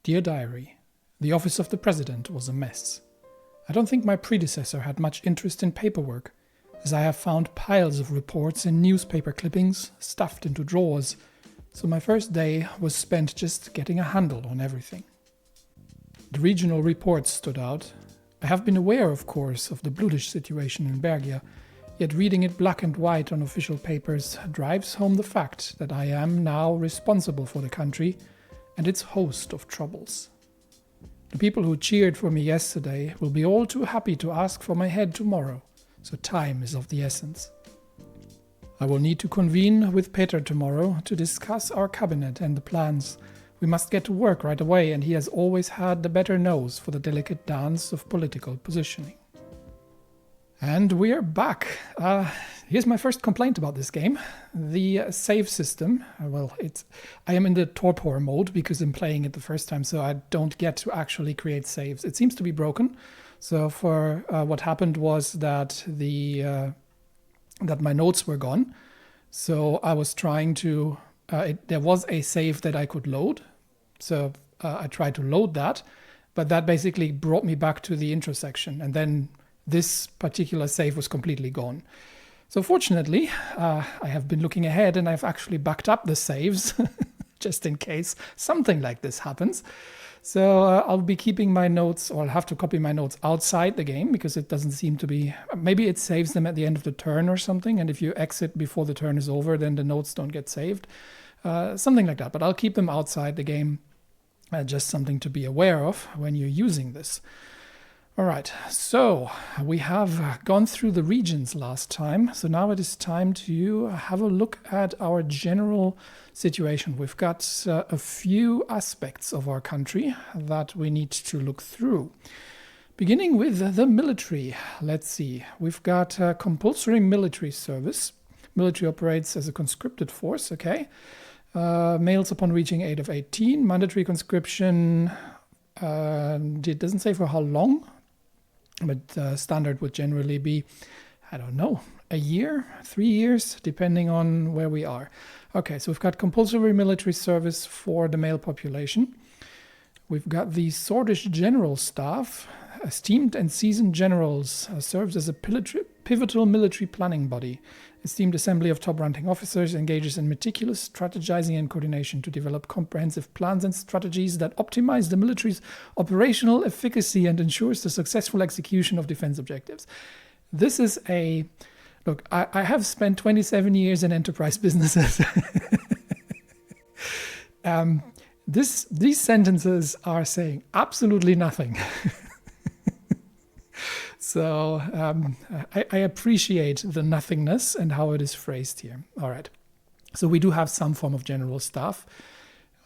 Dear Diary, the office of the president was a mess. I don't think my predecessor had much interest in paperwork, as I have found piles of reports and newspaper clippings stuffed into drawers, so my first day was spent just getting a handle on everything. The regional reports stood out. I have been aware, of course, of the Bludish situation in Bergia, yet reading it black and white on official papers drives home the fact that I am now responsible for the country and its host of troubles. The people who cheered for me yesterday will be all too happy to ask for my head tomorrow, so time is of the essence. I will need to convene with Peter tomorrow to discuss our cabinet and the plans. We must get to work right away, and he has always had the better nose for the delicate dance of political positioning. And we are back. Here's my first complaint about this game. The save system, I am in the torpor mode because I'm playing it the first time, so I don't get to actually create saves. It seems to be broken. So what happened was that that my notes were gone. So I was trying to, there was a save that I could load. So I tried to load that, but that basically brought me back to the intro section, and then this particular save was completely gone. So fortunately, I have been looking ahead and I've actually backed up the saves just in case something like this happens. So I'll be keeping my notes, or I'll have to copy my notes outside the game because it doesn't seem to be, maybe it saves them at the end of the turn or something. And if you exit before the turn is over, then the notes don't get saved. Something like that, but I'll keep them outside the game. Just something to be aware of when you're using this. All right, so we have gone through the regions last time, so now it is time to have a look at our general situation. We've got a few aspects of our country that we need to look through. Beginning with the military, let's see. We've got compulsory military service. Military operates as a conscripted force, okay. Males upon reaching age of 18. Mandatory conscription, it doesn't say for how long. But standard would generally be, I don't know, a year, 3 years, depending on where we are. Okay, so we've got compulsory military service for the male population. We've got the Swordish General Staff. Esteemed and seasoned generals serves as a pivotal military planning body. Esteemed assembly of top-ranking officers engages in meticulous strategizing and coordination to develop comprehensive plans and strategies that optimize the military's operational efficacy and ensures the successful execution of defense objectives. This is a... Look, I have spent 27 years in enterprise businesses. These sentences are saying absolutely nothing. So I appreciate the nothingness and how it is phrased here. All right. So we do have some form of general staff.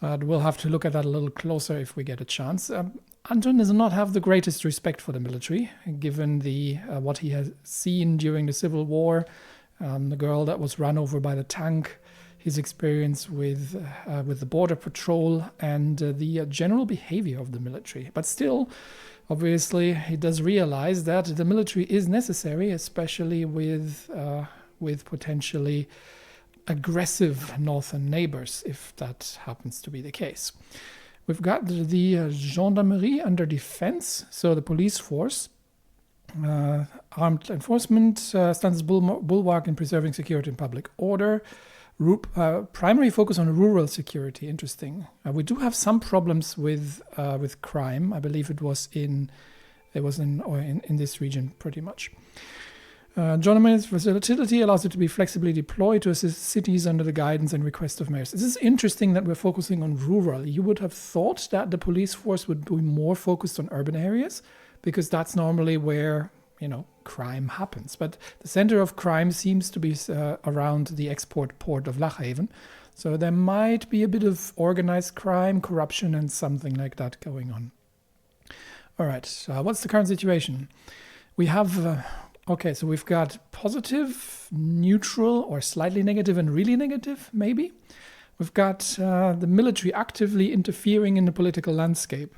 We'll have to look at that a little closer if we get a chance. Anton does not have the greatest respect for the military, given what he has seen during the Civil War, the girl that was run over by the tank, his experience with the border patrol, and the general behavior of the military. But still, obviously, he does realize that the military is necessary, especially with potentially aggressive northern neighbors, if that happens to be the case. We've got the gendarmerie under defense, so the police force. Armed enforcement stands as bulwark in preserving security and public order. Primary focus on rural security. Interesting. We do have some problems with crime. I believe it was in this region pretty much. Gendarmeri's versatility allows it to be flexibly deployed to assist cities under the guidance and request of mayors. This is interesting that we're focusing on rural. You would have thought that the police force would be more focused on urban areas, because that's normally where, crime happens. But the center of crime seems to be around the export port of Lachhaven. So there might be a bit of organized crime, corruption, and something like that going on. All right, what's the current situation? We have... Okay, so we've got positive, neutral, or slightly negative and really negative, maybe. We've got the military actively interfering in the political landscape.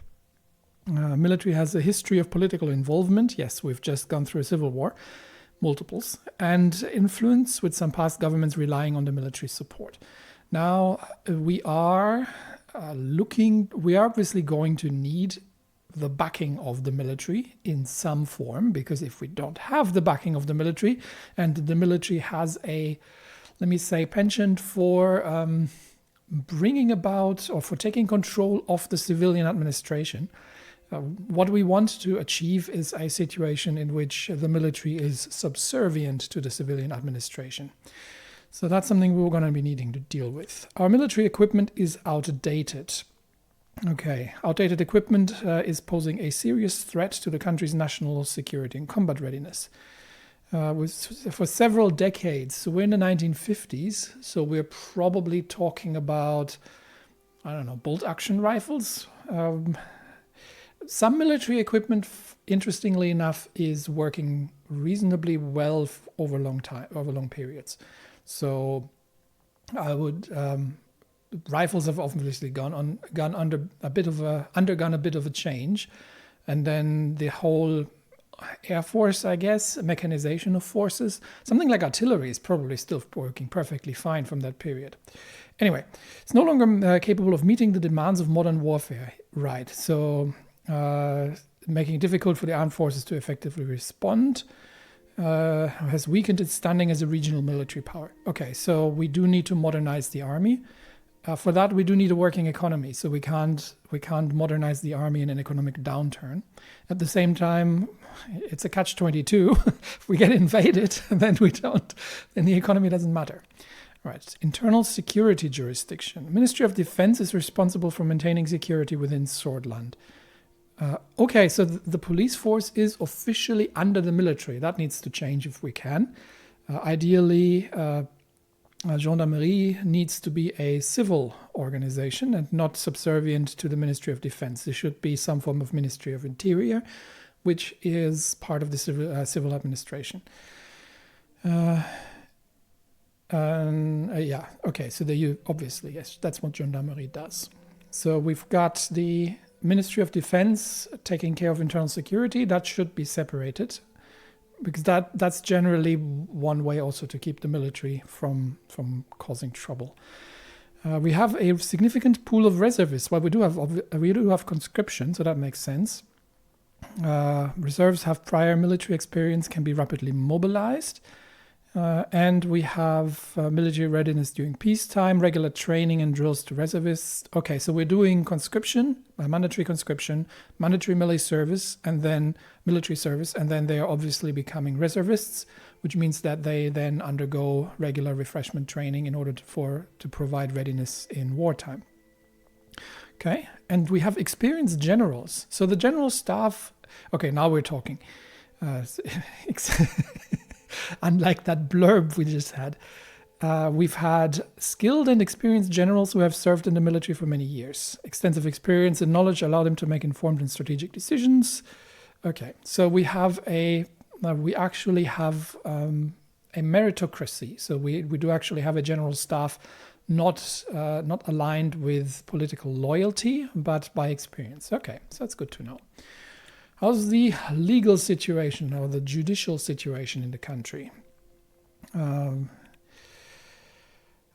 Military has a history of political involvement. Yes, we've just gone through a civil war, multiples, and influence with some past governments relying on the military support. Now, we are we are obviously going to need the backing of the military in some form, because if we don't have the backing of the military, and the military has a, let me say, penchant for bringing about or for taking control of the civilian administration, what we want to achieve is a situation in which the military is subservient to the civilian administration. So that's something we're going to be needing to deal with. Our military equipment is outdated. Okay, outdated equipment is posing a serious threat to the country's national security and combat readiness. For several decades, so we're in the 1950s, so we're probably talking about, I don't know, bolt-action rifles. Some military equipment, interestingly enough, is working reasonably well over long periods. So I would... rifles have obviously undergone a bit of a change, and then the whole Air Force, I guess, mechanization of forces, something like artillery is probably still working perfectly fine from that period. Anyway, it's no longer capable of meeting the demands of modern warfare, right? So making it difficult for the armed forces to effectively respond. Has weakened its standing as a regional military power. Okay, so we do need to modernize the army. For that, we do need a working economy, so we can't modernize the army in an economic downturn. At the same time, it's a catch-22. If we get invaded, then the economy doesn't matter. Right. Internal security jurisdiction. The Ministry of Defense is responsible for maintaining security within Swordland. Okay, so the police force is officially under the military. That needs to change if we can. Ideally, Gendarmerie needs to be a civil organization and not subservient to the Ministry of Defense. There should be some form of Ministry of Interior, which is part of the civil administration. Yeah, okay, so obviously, yes, that's what Gendarmerie does. So we've got the Ministry of Defense taking care of internal security. That should be separated, because that's generally one way also to keep the military from causing trouble. We have a significant pool of reservists. Well, we do have conscription, so that makes sense. Reserves have prior military experience, can be rapidly mobilized. And we have military readiness during peacetime, regular training and drills to reservists. Okay, so we're doing conscription, mandatory conscription, mandatory military service, and then they are obviously becoming reservists, which means that they then undergo regular refreshment training in order to provide readiness in wartime. Okay, and we have experienced generals. So the general staff, okay, now we're talking. Unlike that blurb we just had, we've had skilled and experienced generals who have served in the military for many years. Extensive experience and knowledge allow them to make informed and strategic decisions. Okay, so we actually have a meritocracy. So we do actually have a general staff not aligned with political loyalty, but by experience. Okay, so that's good to know. How's the legal situation or the judicial situation in the country? All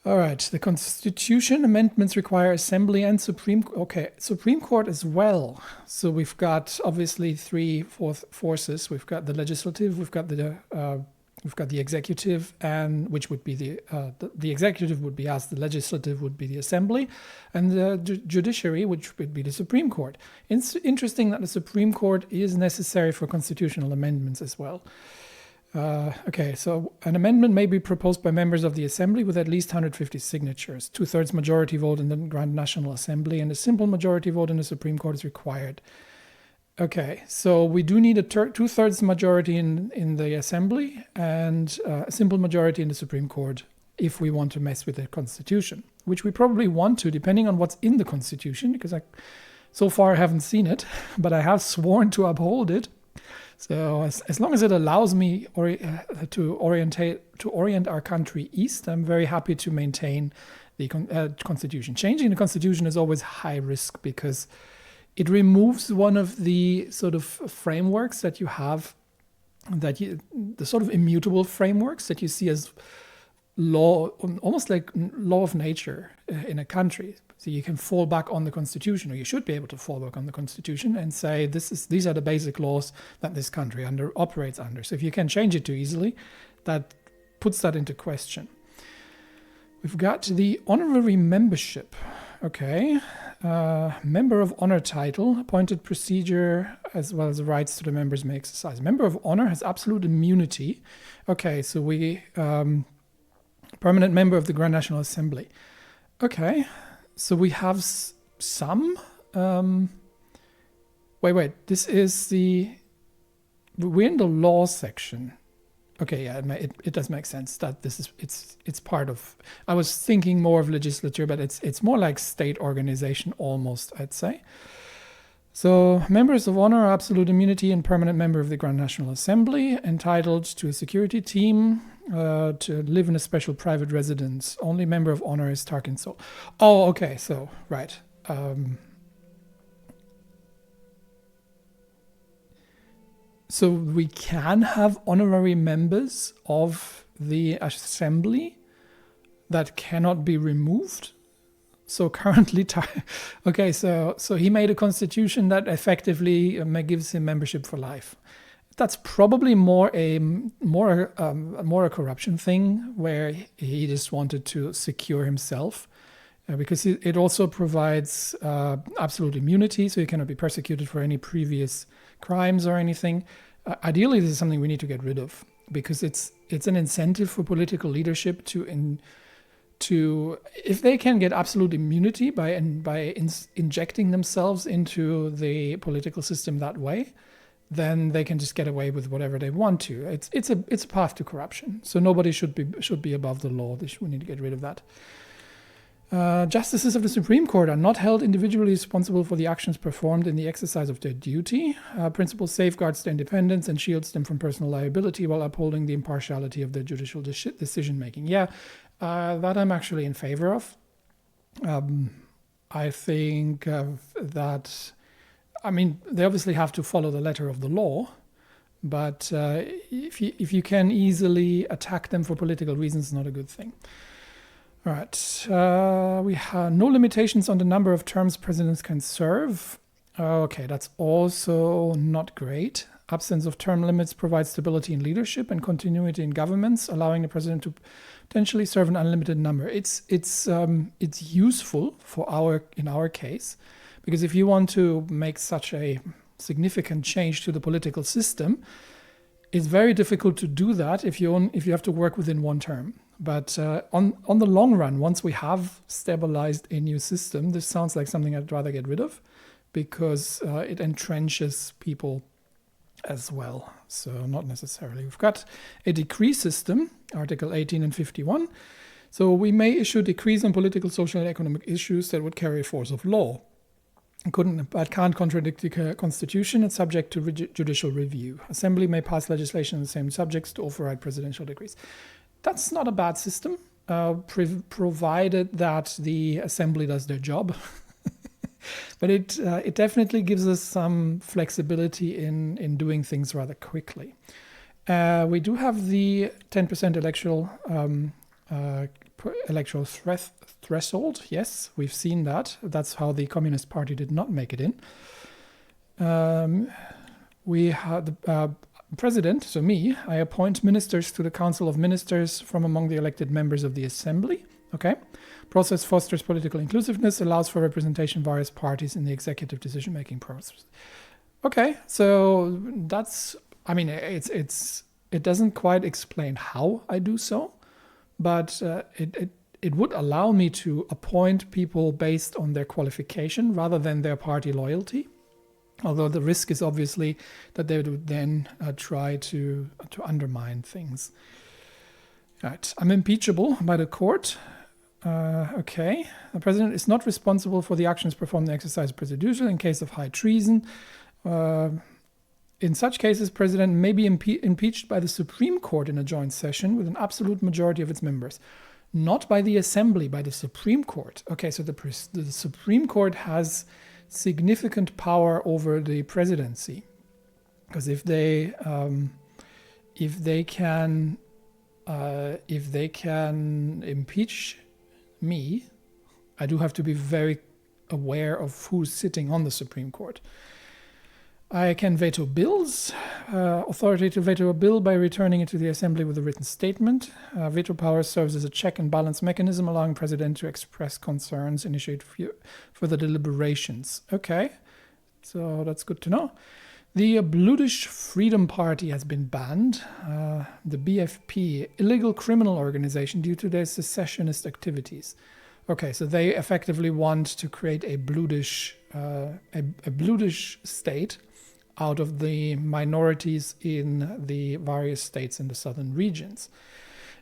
right, the Constitution amendments require Assembly and Supreme Court as well. So we've got obviously three forces. We've got the legislative, we've got the executive, and which would be the executive would be us, the legislative would be the Assembly, and the judiciary, which would be the Supreme Court. It's interesting that the Supreme Court is necessary for constitutional amendments as well. Okay, so an amendment may be proposed by members of the Assembly with at least 150 signatures. 2/3 majority vote in the Grand National Assembly, and a simple majority vote in the Supreme Court is required. Okay, so we do need a 2/3 majority in the Assembly and a simple majority in the Supreme Court if we want to mess with the Constitution, which we probably want to, depending on what's in the Constitution, because so far I haven't seen it, but I have sworn to uphold it. So as long as it allows me to orient our country east, I'm very happy to maintain the Constitution. Changing the Constitution is always high risk because it removes one of the sort of frameworks that you have, the sort of immutable frameworks that you see as law, almost like law of nature in a country. So you can fall back on the constitution, or you should be able to fall back on the constitution and say these are the basic laws that this country operates under. So if you can change it too easily, that puts that into question. We've got the honorary membership. Okay. Member of honor title, appointed procedure, as well as the rights to the members may exercise. Member of honor has absolute immunity. Okay, so we permanent member of the Grand National Assembly. Okay, so we have some. Wait. This is we're in the law section. Okay, yeah, it does make sense that this is it's part of. I was thinking more of legislature, but it's more like state organization almost, I'd say. So members of honor are absolute immunity and permanent member of the Grand National Assembly, entitled to a security team, to live in a special private residence. Only member of honor is Tarkin Sol. Oh, okay, so right. So we can have honorary members of the assembly that cannot be removed. So currently, okay, so he made a constitution that effectively gives him membership for life. That's probably more a corruption thing, where he just wanted to secure himself, because it also provides absolute immunity, so you cannot be persecuted for any previous crimes or anything. Ideally, this is something we need to get rid of, because it's an incentive for political leadership to if they can get absolute immunity by injecting themselves into the political system that way, then they can just get away with whatever they want to. It's a path to corruption. So nobody should be above the law. We need to get rid of that. Justices of the Supreme Court are not held individually responsible for the actions performed in the exercise of their duty. Principle safeguards their independence and shields them from personal liability while upholding the impartiality of their judicial decision-making. Yeah, that I'm actually in favor of. I think that, I mean, they obviously have to follow the letter of the law, but if you can easily attack them for political reasons, it's not a good thing. All right, we have no limitations on the number of terms presidents can serve. Okay, that's also not great. Absence of term limits provides stability in leadership and continuity in governments, allowing the president to potentially serve an unlimited number. It's useful in our case, because if you want to make such a significant change to the political system, it's very difficult to do that if you have to work within one term. But on the long run, once we have stabilized a new system, this sounds like something I'd rather get rid of, because it entrenches people as well. So not necessarily. We've got a decree system, Article 18 and 51. So we may issue decrees on political, social, and economic issues that would carry force of law. But can't contradict the Constitution. It's subject to judicial review. Assembly may pass legislation on the same subjects to override presidential decrees. That's not a bad system, provided that the assembly does their job. But it definitely gives us some flexibility in doing things rather quickly. We do have the 10% electoral threshold. Yes, we've seen that. That's how the Communist Party did not make it in. We had the president, so me, I appoint ministers to the Council of Ministers from among the elected members of the Assembly. Okay. Process fosters political inclusiveness, allows for representation of various parties in the executive decision-making process. Okay, so that's, I mean, it doesn't quite explain how I do so, but it would allow me to appoint people based on their qualification rather than their party loyalty. Although the risk is obviously that they would then try to undermine things. Right, I'm impeachable by the court. Okay, the president is not responsible for the actions performed in the exercise of presidency in case of high treason. In such cases, president may be impeached by the Supreme Court in a joint session with an absolute majority of its members. Not by the Assembly, by the Supreme Court. Okay, so the Supreme Court has significant power over the presidency, because if they can if they can impeach me, I do have to be very aware of who's sitting on the Supreme Court. I can veto bills, authority to veto a bill by returning it to the Assembly with a written statement. Veto power serves as a check and balance mechanism, allowing the President to express concerns, initiate further deliberations. Okay, so that's good to know. The Bludish Freedom Party has been banned. The BFP, illegal criminal organization due to their secessionist activities. Okay, so they effectively want to create a Bludish state out of the minorities in the various states in the southern regions.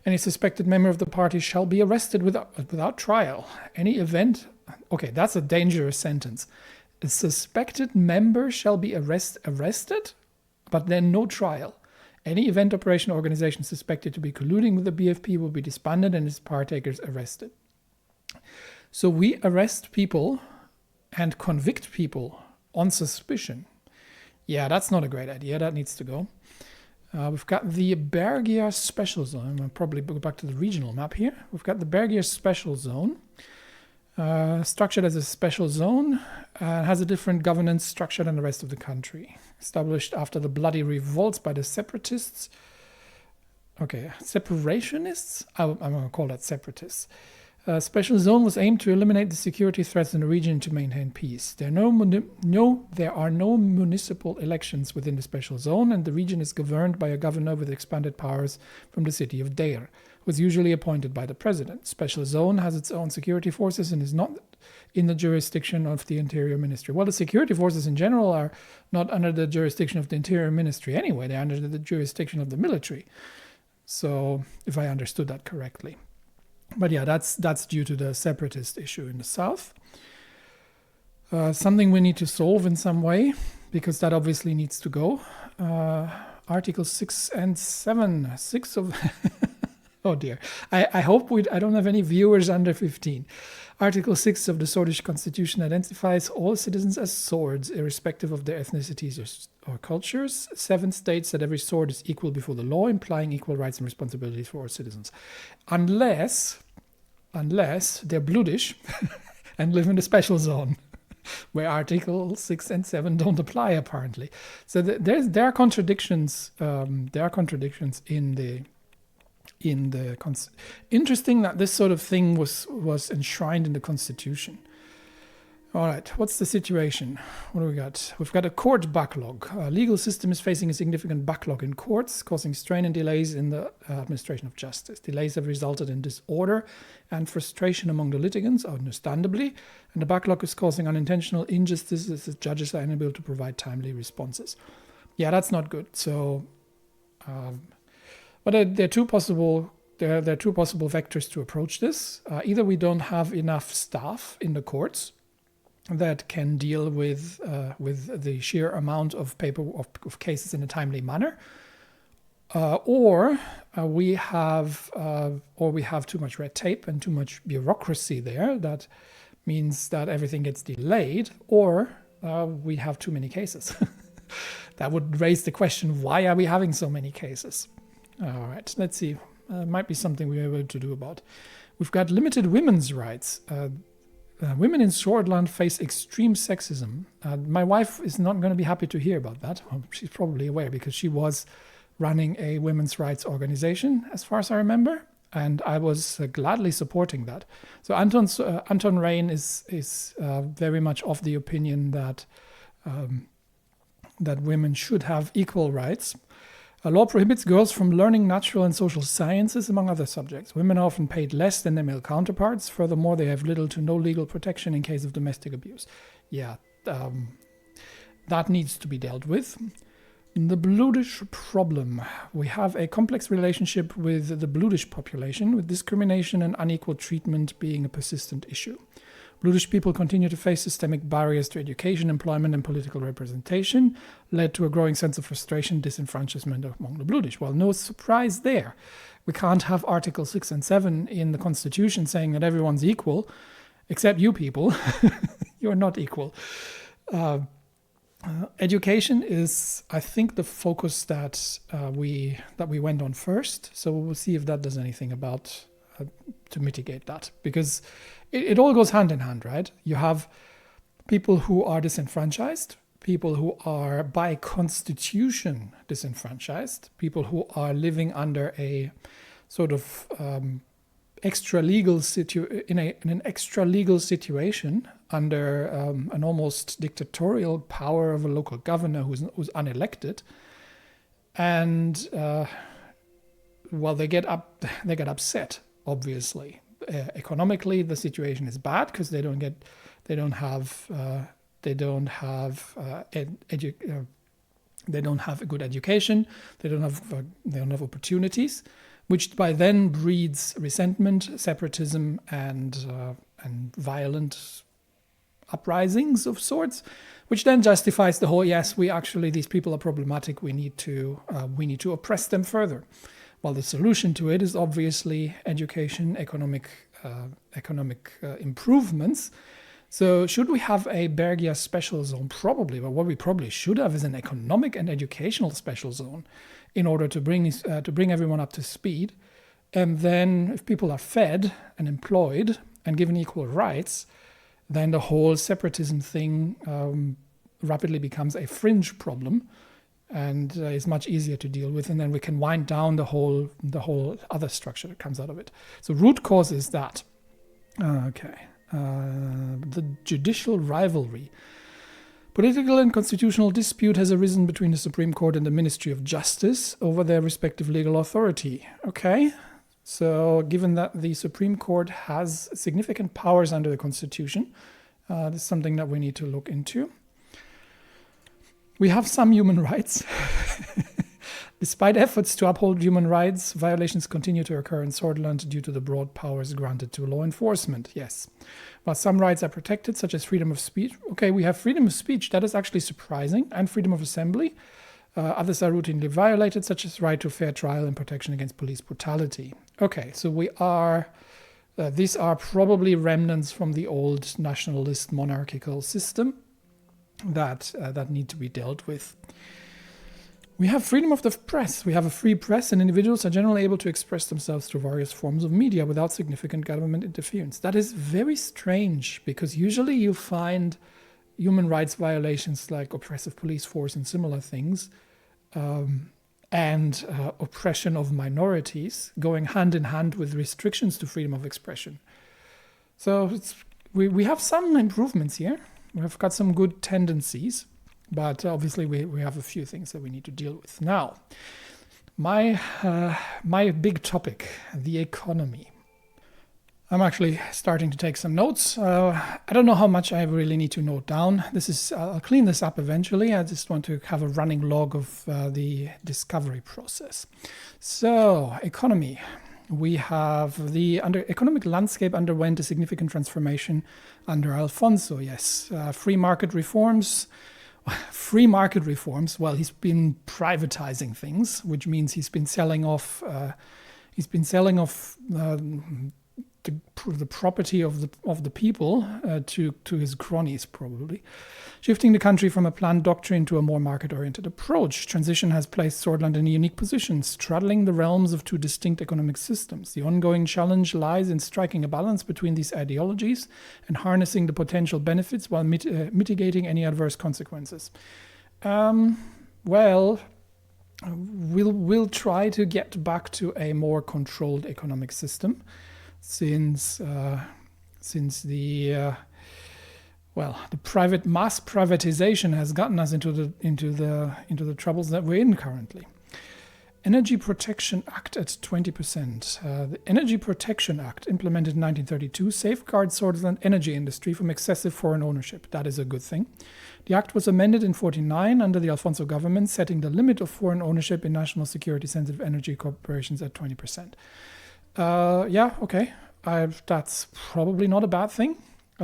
Any suspected member of the party shall be arrested without trial. Any event... Okay, that's a dangerous sentence. A suspected member shall be arrested, but then no trial. Any event, operation, or organization suspected to be colluding with the BFP will be disbanded and its partakers arrested. So we arrest people and convict people on suspicion. Yeah, that's not a great idea. That needs to go. We've got the Bergia Special Zone. I'll probably go back to the regional map here. We've got the Bergia Special Zone. Structured as a special zone, has a different governance structure than the rest of the country. Established after the bloody revolts by the separatists. Okay, separationists? I'm going to call that separatists. Special zone was aimed to eliminate the security threats in the region to maintain peace. There are no municipal elections within the special zone, and the region is governed by a governor with expanded powers from the city of Deir, who is usually appointed by the president. Special zone has its own security forces and is not in the jurisdiction of the Interior Ministry. Well, the security forces in general are not under the jurisdiction of the Interior Ministry anyway. They're under the jurisdiction of the military. So, if I understood that correctly. But yeah, that's due to the separatist issue in the south. Something we need to solve in some way, because that obviously needs to go. Article 6 and 7. 6 of... oh dear. I hope I don't have any viewers under 15. Article 6 of the Swedish Constitution identifies all citizens as swords, irrespective of their ethnicities or cultures. 7 states that every sword is equal before the law, implying equal rights and responsibilities for all citizens. Unless they're Bludish and live in the special zone, where Article 6 and 7 don't apply, apparently. So there are contradictions. There are contradictions in the interesting that this sort of thing was enshrined in the Constitution. All right, what's the situation? What do we got? We've got a court backlog. Our legal system is facing a significant backlog in courts, causing strain and delays in the administration of justice. Delays have resulted in disorder and frustration among the litigants, understandably, and the backlog is causing unintentional injustices as judges are unable to provide timely responses. Yeah, that's not good. So, but there are two possible vectors to approach this. Either we don't have enough staff in the courts that can deal with the sheer amount of of cases in a timely manner, or we have too much red tape and too much bureaucracy there. That means that everything gets delayed, or we have too many cases. That would raise the question: why are we having so many cases? All right, let's see. Might be something we're able to do about. We've got limited women's rights. Women in Swordland face extreme sexism. My wife is not going to be happy to hear about that. Well, she's probably aware because she was running a women's rights organization, as far as I remember, and I was gladly supporting that. So Anton Rayne is very much of the opinion that women should have equal rights. A law prohibits girls from learning natural and social sciences, among other subjects. Women are often paid less than their male counterparts. Furthermore, they have little to no legal protection in case of domestic abuse. Yeah, that needs to be dealt with. The Bludish problem. We have a complex relationship with the Bludish population, with discrimination and unequal treatment being a persistent issue. Bludish people continue to face systemic barriers to education, employment, and political representation, led to a growing sense of frustration, disenfranchisement among the Bludish. Well, no surprise there. We can't have Article 6 and 7 in the Constitution saying that everyone's equal, except you people. You're not equal. Education is, I think, the focus that we went on first. So we'll see if that does anything about to mitigate that, because it all goes hand in hand, right? You have people who are disenfranchised, people who are by constitution disenfranchised, people who are living under a sort of extra legal in an extra legal situation under an almost dictatorial power of a local governor who's unelected, and well, they get upset. Obviously, economically, the situation is bad because they don't have a good education, they don't have opportunities, which by then breeds resentment, separatism, and violent uprisings of sorts, which then justifies the whole, yes, these people are problematic, we need to oppress them further. Well, the solution to it is obviously education, economic improvements. So should we have a Bergia special zone? Probably, but what we probably should have is an economic and educational special zone in order to bring everyone up to speed. And then if people are fed and employed and given equal rights, then the whole separatism thing rapidly becomes a fringe problem and is much easier to deal with. And then we can wind down the whole other structure that comes out of it. So root cause is that. Okay. The judicial rivalry. Political and constitutional dispute has arisen between the Supreme Court and the Ministry of Justice over their respective legal authority. Okay, so given that the Supreme Court has significant powers under the Constitution, this is something that we need to look into. We have some human rights. Despite efforts to uphold human rights, violations continue to occur in Swordsland due to the broad powers granted to law enforcement. Yes. While some rights are protected, such as freedom of speech. Okay, we have freedom of speech. That is actually surprising. And freedom of assembly. Others are routinely violated, such as right to fair trial and protection against police brutality. Okay, so these are probably remnants from the old nationalist monarchical system that need to be dealt with. We have freedom of the press. We have a free press, and individuals are generally able to express themselves through various forms of media without significant government interference. That is very strange, because usually you find human rights violations like oppressive police force and similar things, and oppression of minorities going hand in hand with restrictions to freedom of expression. So we have some improvements here. We've got some good tendencies. But obviously we have a few things that we need to deal with. Now, my big topic, the economy. I'm actually starting to take some notes. I don't know how much I really need to note down. I'll clean this up eventually. I just want to have a running log of the discovery process. So, economy. We have the economic landscape underwent a significant transformation under Alfonso. Yes, free market reforms. Well, he's been privatizing things, which means he's been selling off the property of the people to his cronies, probably. Shifting the country from a planned doctrine to a more market-oriented approach. Transition has placed Swordsland in a unique position, straddling the realms of two distinct economic systems. The ongoing challenge lies in striking a balance between these ideologies and harnessing the potential benefits while mitigating any adverse consequences. We'll try to get back to a more controlled economic system, since the private mass privatization has gotten us into the troubles that we're in currently. Energy Protection Act at 20%. The Energy Protection Act, implemented in 1932, safeguards Swordsland energy industry from excessive foreign ownership. That is a good thing. The act was amended in 1949 under the Alfonso government, setting the limit of foreign ownership in national security-sensitive energy corporations at 20%. Okay. That's probably not a bad thing.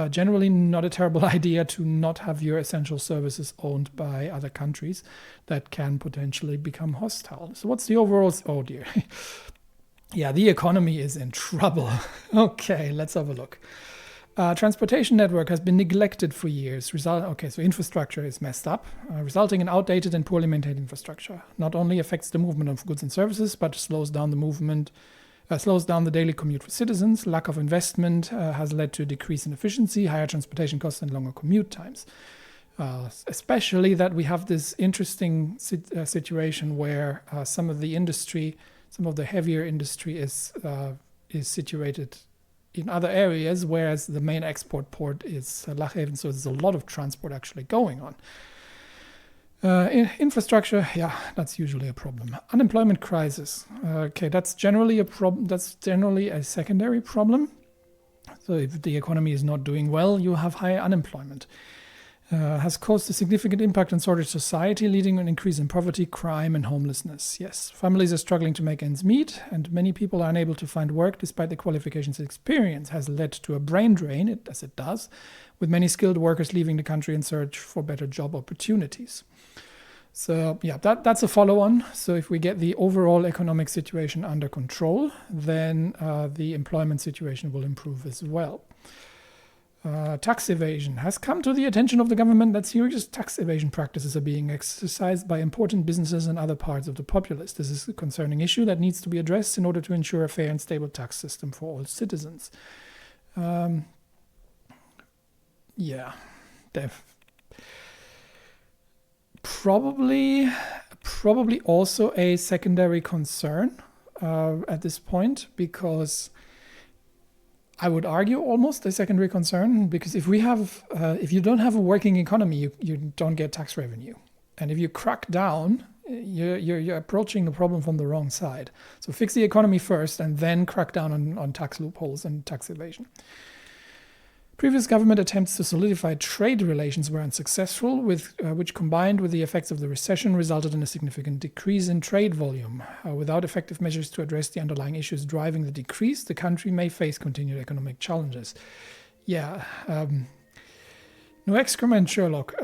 Generally not a terrible idea to not have your essential services owned by other countries that can potentially become hostile. So what's the overall... Oh dear. Yeah, the economy is in trouble. Okay, let's have a look. Transportation network has been neglected for years. So infrastructure is messed up, resulting in outdated and poorly maintained infrastructure. Not only affects the movement of goods and services, but slows down the daily commute for citizens. Lack of investment has led to a decrease in efficiency, higher transportation costs, and longer commute times. Especially that we have this interesting situation where some of the heavier industry is situated in other areas, whereas the main export port is Lachhaven, so there's a lot of transport actually going on. Infrastructure, that's usually a problem. Unemployment crisis, that's generally a problem. That's generally a secondary problem. So if the economy is not doing well, you have high unemployment. Has caused a significant impact on Swedish society, leading to an increase in poverty, crime, and homelessness. Yes, families are struggling to make ends meet, and many people are unable to find work despite the qualifications and experience. Has led to a brain drain, as it does, with many skilled workers leaving the country in search for better job opportunities. So that's a follow-on. So if we get the overall economic situation under control, then the employment situation will improve as well. Tax evasion has come to the attention of the government that serious tax evasion practices are being exercised by important businesses and other parts of the populace. This is a concerning issue that needs to be addressed in order to ensure a fair and stable tax system for all citizens. Probably also a secondary concern at this point, because I would argue almost a secondary concern, because if you don't have a working economy, you don't get tax revenue. And if you crack down, you're approaching the problem from the wrong side. So fix the economy first and then crack down on tax loopholes and tax evasion. Previous government attempts to solidify trade relations were unsuccessful, which combined with the effects of the recession resulted in a significant decrease in trade volume. Without effective measures to address the underlying issues driving the decrease, the country may face continued economic challenges. No excrement, Sherlock.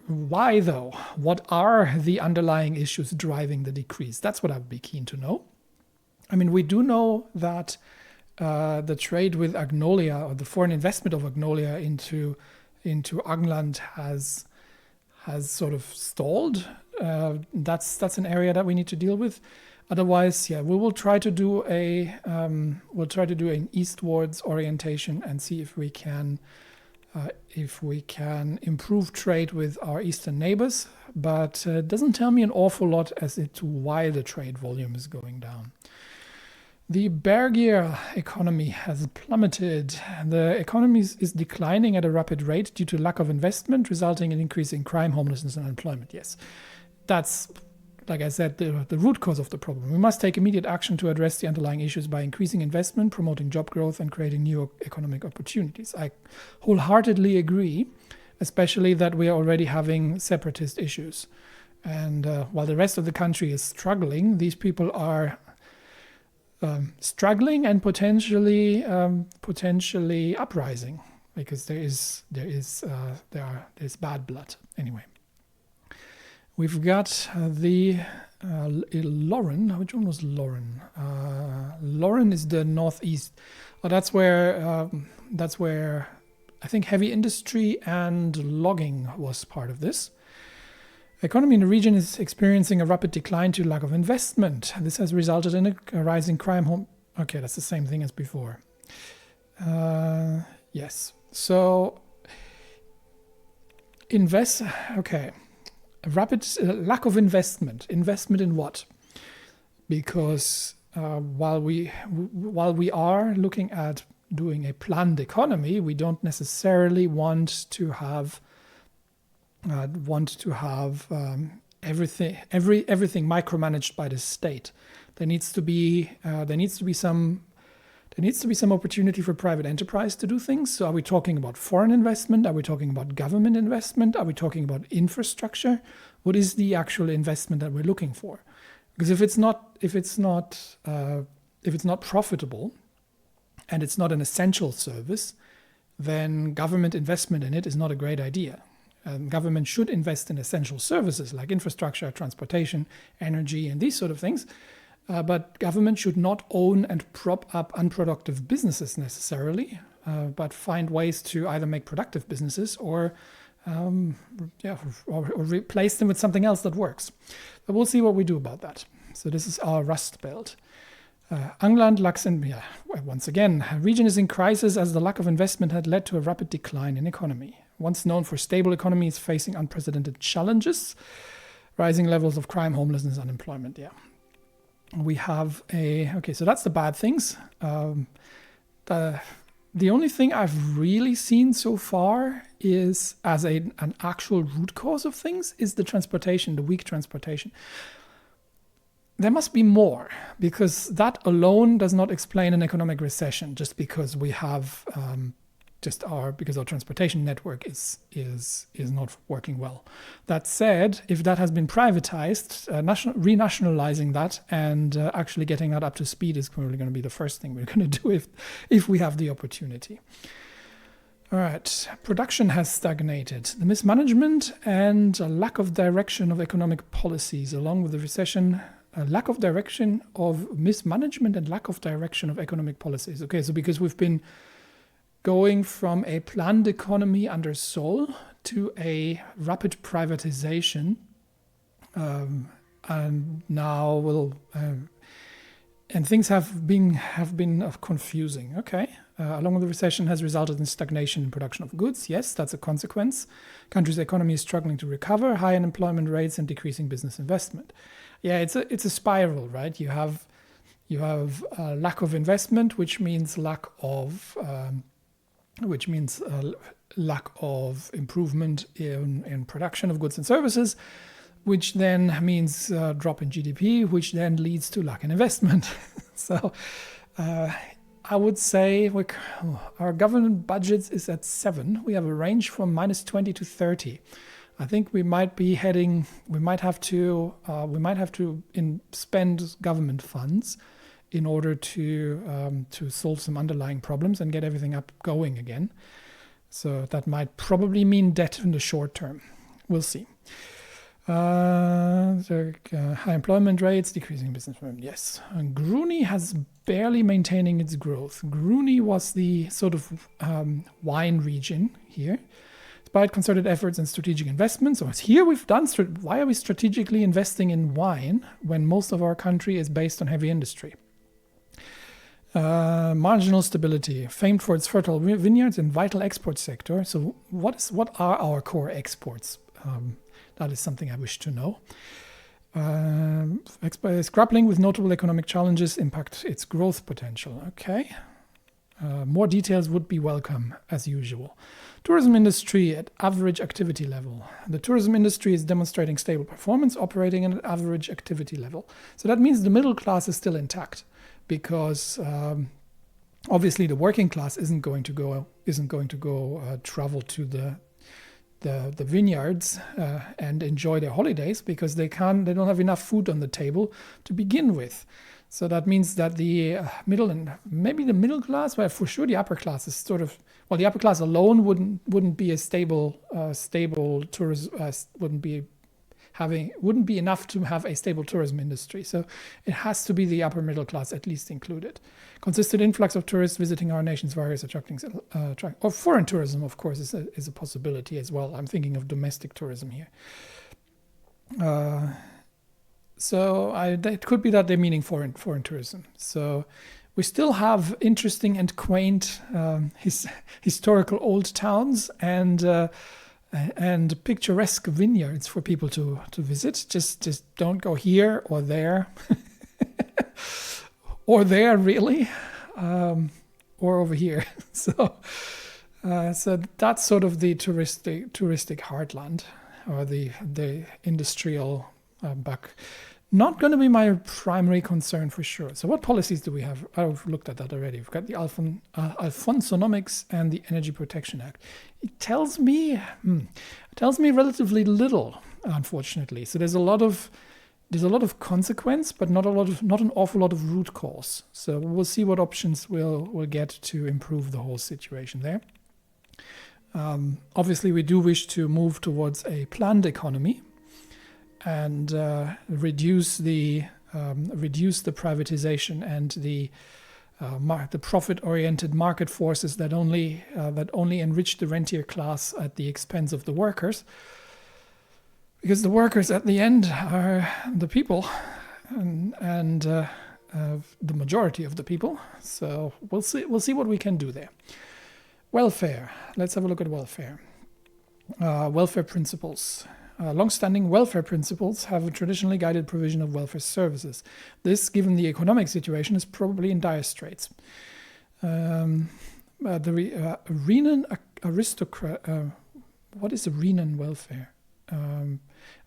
Why though? What are the underlying issues driving the decrease? That's what I would be keen to know. I mean, we do know that the trade with Agnolia, or the foreign investment of Agnolia into England has sort of stalled. That's an area that we need to deal with. Otherwise, we will try to do an eastwards orientation and see if we can improve trade with our eastern neighbors. But it doesn't tell me an awful lot as to why the trade volume is going down. The Bergier economy has plummeted. The economy is declining at a rapid rate due to lack of investment, resulting in increase in crime, homelessness, and unemployment. Yes, that's, like I said, the root cause of the problem. We must take immediate action to address the underlying issues by increasing investment, promoting job growth, and creating new economic opportunities. I wholeheartedly agree, especially that we are already having separatist issues. And while the rest of the country is struggling, these people are struggling and potentially uprising, because there's bad blood. Anyway, we've got the Lauren. Which one was Lauren? Lauren is the northeast. That's where I think heavy industry and logging was part of this. The economy in the region is experiencing a rapid decline due to lack of investment. This has resulted in a rising crime. Okay, that's the same thing as before. Yes. So rapid lack of investment. Investment in what? Because while we are looking at doing a planned economy, we don't necessarily want to have everything micromanaged by the state. There needs to be some opportunity for private enterprise to do things. So are we talking about foreign investment? Are we talking about government investment? Are we talking about infrastructure? What is the actual investment that we're looking for? Because if it's not profitable and it's not an essential service, then government investment in it is not a great idea. Government should invest in essential services like infrastructure, transportation, energy, and these sort of things. But government should not own and prop up unproductive businesses necessarily. but find ways to either make productive businesses or replace them with something else that works. But we'll see what we do about that. So this is our Rust Belt. England, Luxembourg, once again, region is in crisis as the lack of investment had led to a rapid decline in economy. Once known for stable economy is facing unprecedented challenges, rising levels of crime, homelessness, unemployment. Yeah, we have so that's the bad things. The only thing I've really seen so far is as an actual root cause of things is the weak transportation. There must be more, because that alone does not explain an economic recession just because we have because our transportation network is not working well. That said, if that has been privatized, renationalizing that and actually getting that up to speed is probably going to be the first thing we're going to do if we have the opportunity. All right, production has stagnated. The mismanagement and a lack of direction of economic policies, along with the recession, a lack of direction of mismanagement and lack of direction of economic policies. Okay, so because we've been going from a planned economy under Sol to a rapid privatization, and now and things have been confusing. Okay, along with the recession has resulted in stagnation in production of goods. Yes, that's a consequence. Country's economy is struggling to recover, high unemployment rates and decreasing business investment. Yeah, it's a spiral, right? You have lack of investment, which means lack of improvement in production of goods and services, which then means drop in GDP, which then leads to lack in investment. So I would say our government budget is at 7. We have a range from -20 to 30. I think we might have to spend government funds in order to solve some underlying problems and get everything up going again. So that might probably mean debt in the short term. We'll see. High employment rates, decreasing business movement. Yes. And Gruni has barely maintaining its growth. Gruni was the sort of wine region here. Despite concerted efforts and strategic investments, so here we've done. Why are we strategically investing in wine when most of our country is based on heavy industry? Marginal stability, famed for its fertile vineyards and vital export sector. So what are our core exports? That is something I wish to know. Is grappling with notable economic challenges impact its growth potential. Okay. More details would be welcome, as usual. Tourism industry at average activity level. The tourism industry is demonstrating stable performance, operating at an average activity level. So that means the middle class is still intact, because obviously the working class isn't going to go travel to the vineyards and enjoy their holidays, because they don't have enough food on the table to begin with. So that means that the middle and maybe the middle class, but for sure the upper class is sort of, well, the upper class alone wouldn't be a stable tourism, wouldn't be enough to have a stable tourism industry. So it has to be the upper middle class at least included. Consistent influx of tourists visiting our nation's various or foreign tourism, of course, is a possibility as well. I'm thinking of domestic tourism here. So it could be that they're meaning foreign tourism. So we still have interesting and quaint historical old towns and picturesque vineyards for people to visit. Just don't go here or there, or there really, or over here. So that's sort of the touristic heartland, or the industrial back. Not going to be my primary concern for sure. So what policies do we have? I've looked at that already. We've got the Alfonsonomics and the Energy Protection Act. It tells me relatively little, unfortunately. So there's a lot of consequence, but not an awful lot of root cause. So we'll see what options we'll get to improve the whole situation there. Obviously, we do wish to move towards a planned economy and reduce the privatization and the the profit-oriented market forces that only enrich the rentier class at the expense of the workers. Because the workers at the end are the people, and the majority of the people. So we'll see what we can do there. Welfare. Let's have a look at welfare. Welfare principles. Long-standing welfare principles have traditionally guided provision of welfare services. This, given the economic situation, is probably in dire straits. The Rayne aristocrat. What is the Rayne welfare?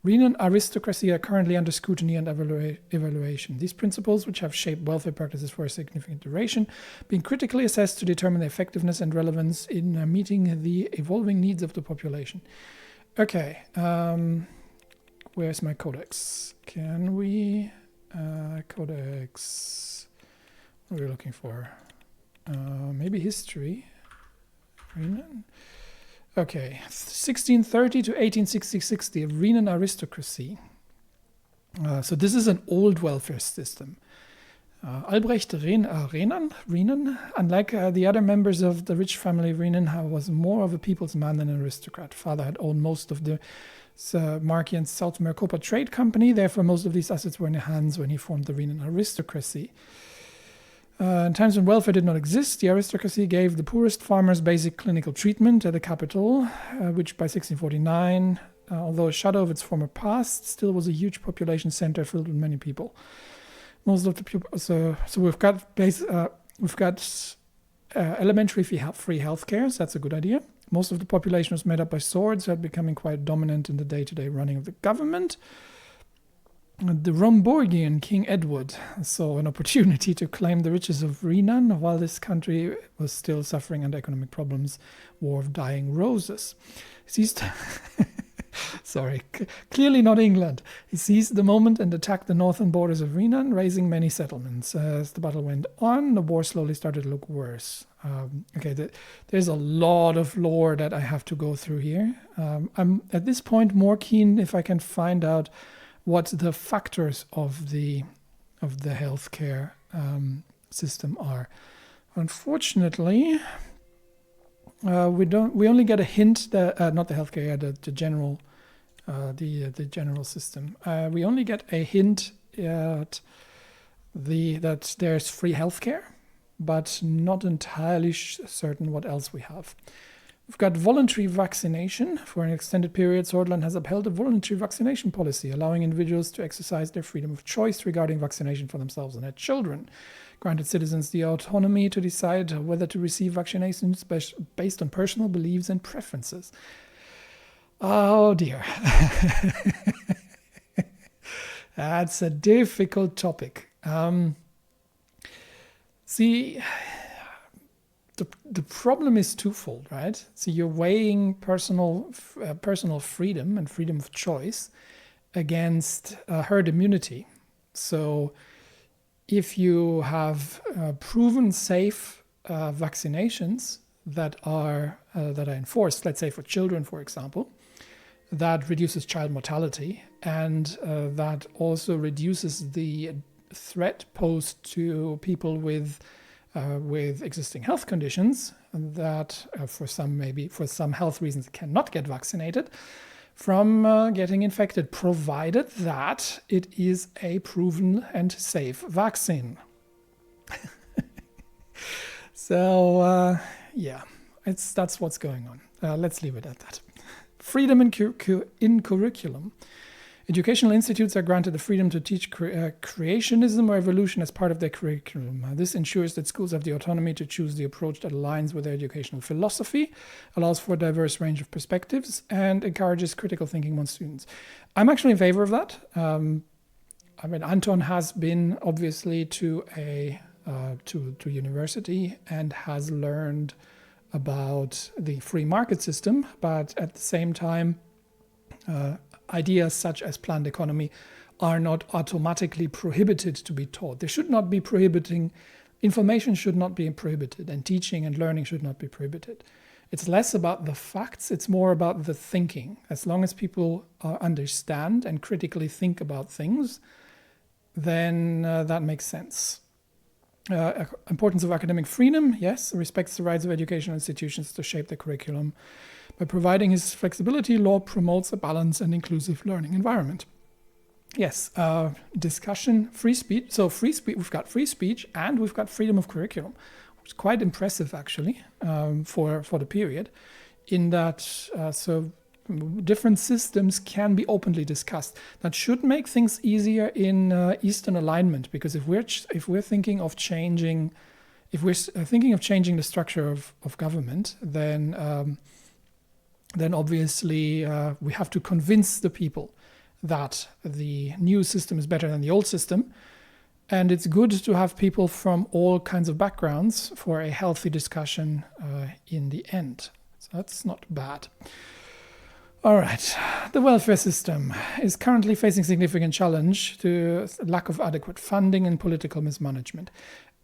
Rayne aristocracy are currently under scrutiny and evaluation. These principles, which have shaped welfare practices for a significant duration, being critically assessed to determine their effectiveness and relevance in meeting the evolving needs of the population. Okay, where's my codex? Can we... codex... What are we looking for? Maybe history? Okay, 1630 to 1860, the Rayne aristocracy. So this is an old welfare system. Albrecht Rayne, unlike the other members of the rich family, Rayne was more of a people's man than an aristocrat. Father had owned most of the Marquis and South Maricopa Trade Company, therefore most of these assets were in his hands when he formed the Rayne aristocracy. In times when welfare did not exist, the aristocracy gave the poorest farmers basic clinical treatment at the capital, which by 1649, although a shadow of its former past, still was a huge population center filled with many people. Most of the people, so we've got elementary free healthcare, so that's a good idea. Most of the population was made up by swords, becoming quite dominant in the day-to-day running of the government. The Romborgian King Edward saw an opportunity to claim the riches of Rayne while this country was still suffering under economic problems, War of Dying Roses. Clearly not England. He seized the moment and attacked the northern borders of Rayne, raising many settlements. As the battle went on, the war slowly started to look worse. There's a lot of lore that I have to go through here. I'm at this point more keen if I can find out what the factors of the healthcare system are. Unfortunately, we only get a hint that not the healthcare, the general system. We only get a hint that there's free healthcare, but not entirely certain what else we have. We've got voluntary vaccination. For an extended period, Sordland has upheld a voluntary vaccination policy, allowing individuals to exercise their freedom of choice regarding vaccination for themselves and their children. Granted citizens the autonomy to decide whether to receive vaccinations based on personal beliefs and preferences. Oh dear. That's a difficult topic. The problem is twofold, right? So you're weighing personal freedom and freedom of choice against herd immunity. So if you have proven safe vaccinations that are enforced, let's say for children, for example, that reduces child mortality and that also reduces the threat posed to people with existing health conditions that for some health reasons cannot get vaccinated from getting infected, provided that it is a proven and safe vaccine. So that's what's going on. Let's leave it at that. Freedom in curriculum. Educational institutes are granted the freedom to teach creationism or evolution as part of their curriculum. This ensures that schools have the autonomy to choose the approach that aligns with their educational philosophy, allows for a diverse range of perspectives, and encourages critical thinking among students. I'm actually in favor of that. Anton has been obviously to university and has learned about the free market system, but at the same time, ideas such as planned economy are not automatically prohibited to be taught. They should not be prohibiting, information should not be prohibited, and teaching and learning should not be prohibited. It's less about the facts, it's more about the thinking. As long as people understand and critically think about things, then that makes sense. Importance of academic freedom, yes, respects the rights of educational institutions to shape the curriculum. By providing his flexibility, law promotes a balanced and inclusive learning environment. Yes, discussion, free speech. So we've got free speech and we've got freedom of curriculum, which is quite impressive actually for the period. In that, so different systems can be openly discussed. That should make things easier in Eastern alignment, because if we're thinking of changing, the structure of government, then obviously we have to convince the people that the new system is better than the old system. And it's good to have people from all kinds of backgrounds for a healthy discussion in the end. So that's not bad. All right. The welfare system is currently facing significant challenge to lack of adequate funding and political mismanagement.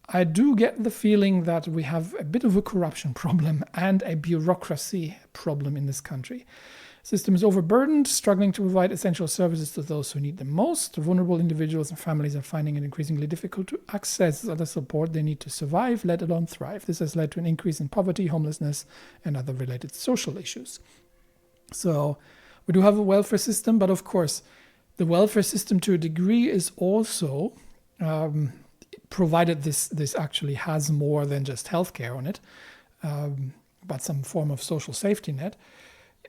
I do get the feeling that we have a bit of a corruption problem and a bureaucracy problem in this country. System is overburdened, struggling to provide essential services to those who need them most. Vulnerable individuals and families are finding it increasingly difficult to access the support they need to survive, let alone thrive. This has led to an increase in poverty, homelessness, and other related social issues. So we do have a welfare system, but of course, the welfare system to a degree is also, provided this actually has more than just healthcare on it, but some form of social safety net.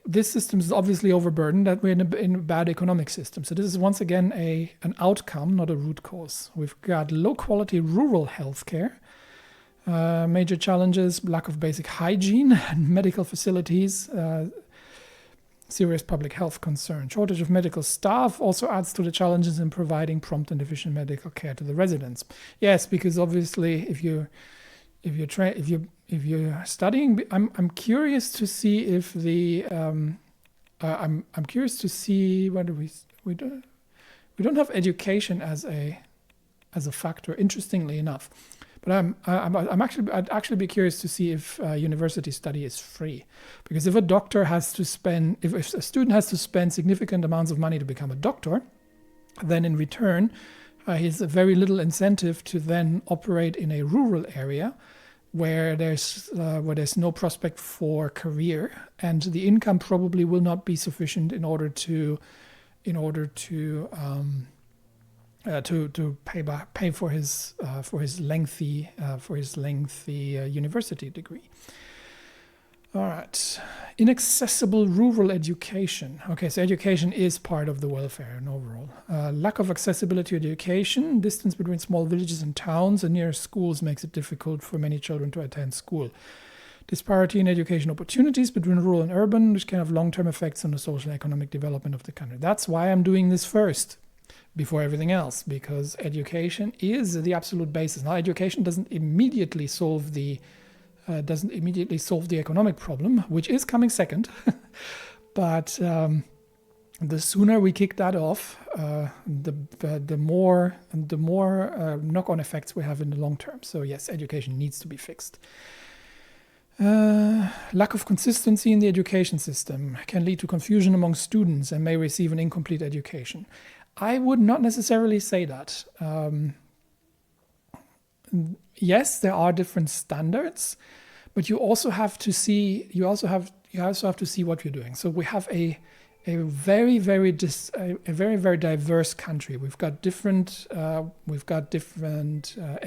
This system is obviously overburdened, that we're in a bad economic system. So this is once again an outcome, not a root cause. We've got low quality rural healthcare, major challenges, lack of basic hygiene and medical facilities, serious public health concern. Shortage of medical staff also adds to the challenges in providing prompt and efficient medical care to the residents. Yes, because obviously if you're studying, I'm curious to see if the I'm curious to see whether we don't have education as a factor. Interestingly enough, but I'd actually be curious to see if university study is free, because if a student has to spend significant amounts of money to become a doctor, then in return he has very little incentive to then operate in a rural area where there's no prospect for career, and the income probably will not be sufficient in order to pay for his lengthy university degree. All right, inaccessible rural education. Okay, so education is part of the welfare and overall. Lack of accessibility to education, distance between small villages and towns and nearest schools makes it difficult for many children to attend school. Disparity in education opportunities between rural and urban, which can have long-term effects on the social and economic development of the country. That's why I'm doing this first, before everything else, because education is the absolute basis. Now, education doesn't immediately solve the economic problem, which is coming second. But the sooner we kick that off, the more knock-on effects we have in the long term. So yes, education needs to be fixed. Lack of consistency in the education system can lead to confusion among students and may receive an incomplete education. I would not necessarily say that. Yes, there are different standards, but you also have to see what you're doing. So we have a very diverse country. We've got different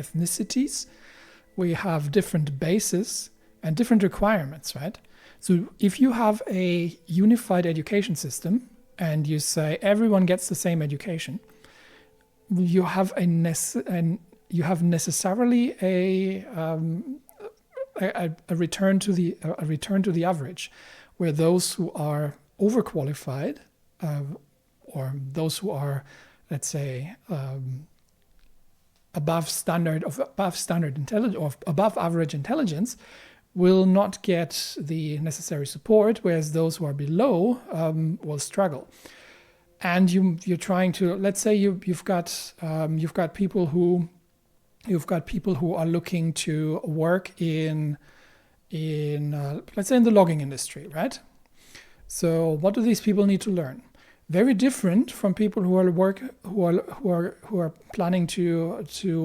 ethnicities. We have different bases and different requirements, right? So if you have a unified education system and you say everyone gets the same education, you have necessarily a return to the average, where those who are overqualified or those who are, let's say, above average intelligence will not get the necessary support, whereas those who are below will struggle. And you're trying to, let's say you've got people who are looking to work in let's say in the logging industry, right? So what do these people need to learn? very different from people who are planning to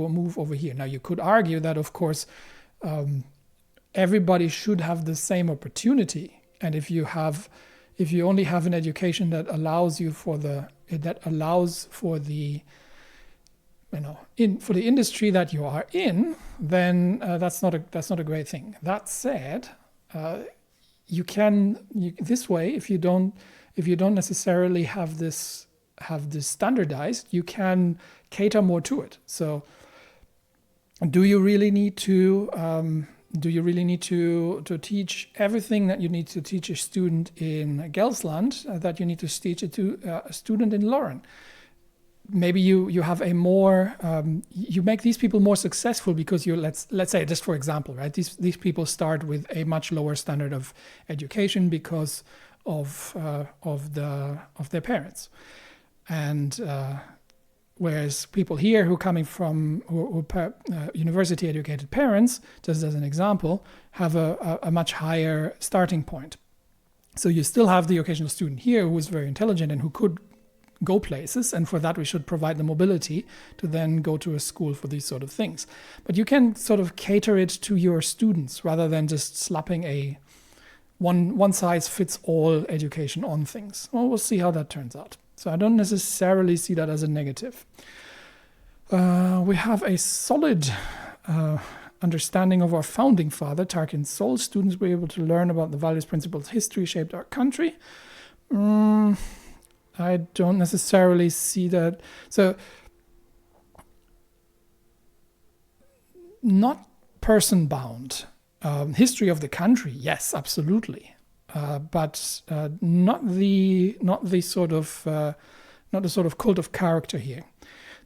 move over here. Now, you could argue that, of course, everybody should have the same opportunity, and if you only have an education that allows for the industry that you are in, then that's not a great thing. That said, this way, if you don't necessarily have this standardized, you can cater more to it. So, do you really need to teach everything that you need to teach a student in Gelsland that you need to teach it to a student in Lauren? Maybe you have a more you make these people more successful because let's say, just for example, right? These people start with a much lower standard of education because of their parents, and whereas people here who are coming from university educated parents, just as an example, have a much higher starting point. So you still have the occasional student here who is very intelligent and who could go places, and for that we should provide the mobility to then go to a school for these sort of things. But you can sort of cater it to your students rather than just slapping a one size fits all education on things. Well, we'll see how that turns out. So I don't necessarily see that as a negative. We have a solid understanding of our founding father, Tarquin's soul. Students were able to learn about the values, principles, history shaped our country. I don't necessarily see that. So, not person-bound. History of the country, yes, absolutely, but not the sort of cult of character here.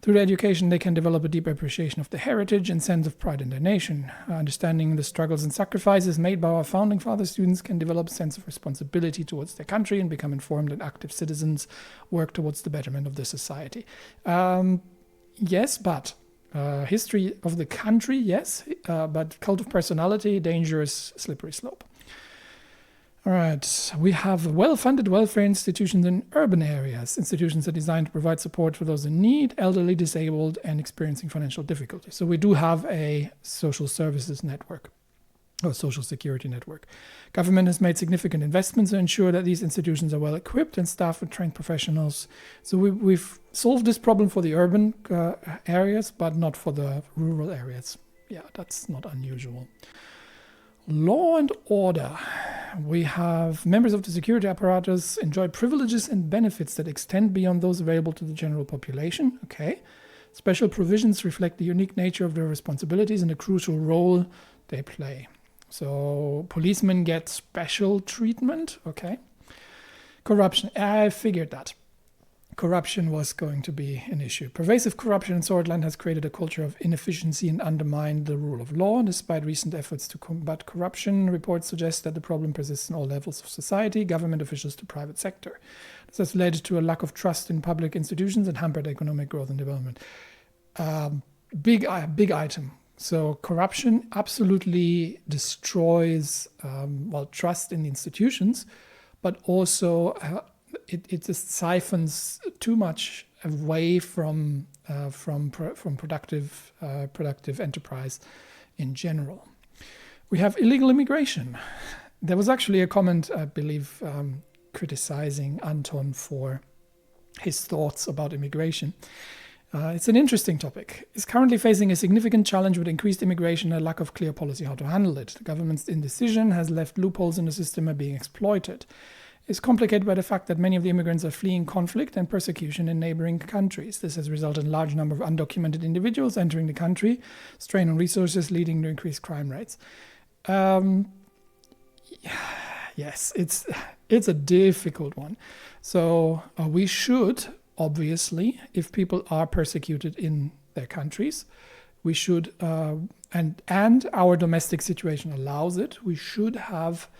Through education, they can develop a deep appreciation of the heritage and sense of pride in their nation. Understanding the struggles and sacrifices made by our founding fathers, students can develop a sense of responsibility towards their country and become informed and active citizens, work towards the betterment of the society. Yes, but history of the country, yes, but cult of personality, dangerous, slippery slope. All right, we have well-funded welfare institutions in urban areas. Institutions are designed to provide support for those in need, elderly, disabled, and experiencing financial difficulty. So we do have a social services network, or social security network. Government has made significant investments to ensure that these institutions are well equipped and staffed with trained professionals. So we've solved this problem for the urban areas, but not for the rural areas. Yeah, that's not unusual. Law and order. We have members of the security apparatus enjoy privileges and benefits that extend beyond those available to the general population. Okay. Special provisions reflect the unique nature of their responsibilities and the crucial role they play. So policemen get special treatment. Okay. Corruption. I figured that. Corruption was going to be an issue. Pervasive corruption in Swordland has created a culture of inefficiency and undermined the rule of law. Despite recent efforts to combat corruption, reports suggest that the problem persists in all levels of society, government officials to private sector. This has led to a lack of trust in public institutions and hampered economic growth and development. Big item. So corruption absolutely destroys trust in the institutions, but also it just siphons too much away from productive enterprise in general. We have illegal immigration. There was actually a comment, I believe, criticizing Anton for his thoughts about immigration. It's an interesting topic. It's currently facing a significant challenge with increased immigration and a lack of clear policy how to handle it. The government's indecision has left loopholes in the system are being exploited. It's complicated by the fact that many of the immigrants are fleeing conflict and persecution in neighboring countries. This has resulted in a large number of undocumented individuals entering the country, strain on resources leading to increased crime rates. Yes, it's a difficult one. So we should, obviously, if people are persecuted in their countries, we should, and our domestic situation allows it, we should have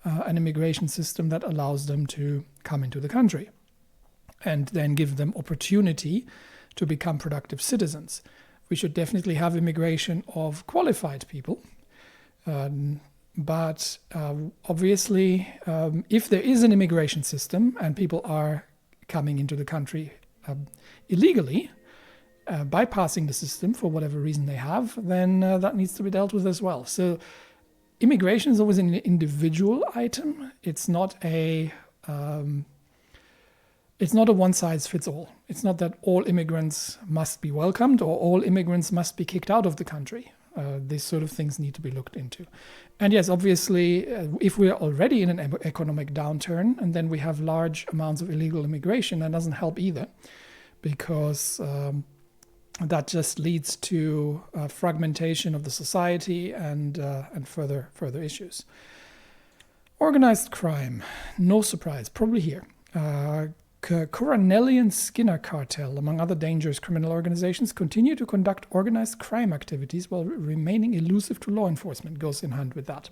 an immigration system that allows them to come into the country and then give them opportunity to become productive citizens. We should definitely have immigration of qualified people. But obviously, if there is an immigration system and people are coming into the country illegally, bypassing the system for whatever reason they have, then that needs to be dealt with as well. So immigration is always an individual item. It's not a one-size-fits-all. It's not that all immigrants must be welcomed or all immigrants must be kicked out of the country. These sort of things need to be looked into. And yes, obviously, if we're already in an economic downturn and then we have large amounts of illegal immigration, that doesn't help either, because that just leads to fragmentation of the society and further issues. Organized crime, no surprise, probably here. Coronellian Skinner cartel, among other dangerous criminal organizations, continue to conduct organized crime activities while remaining elusive to law enforcement, goes in hand with that.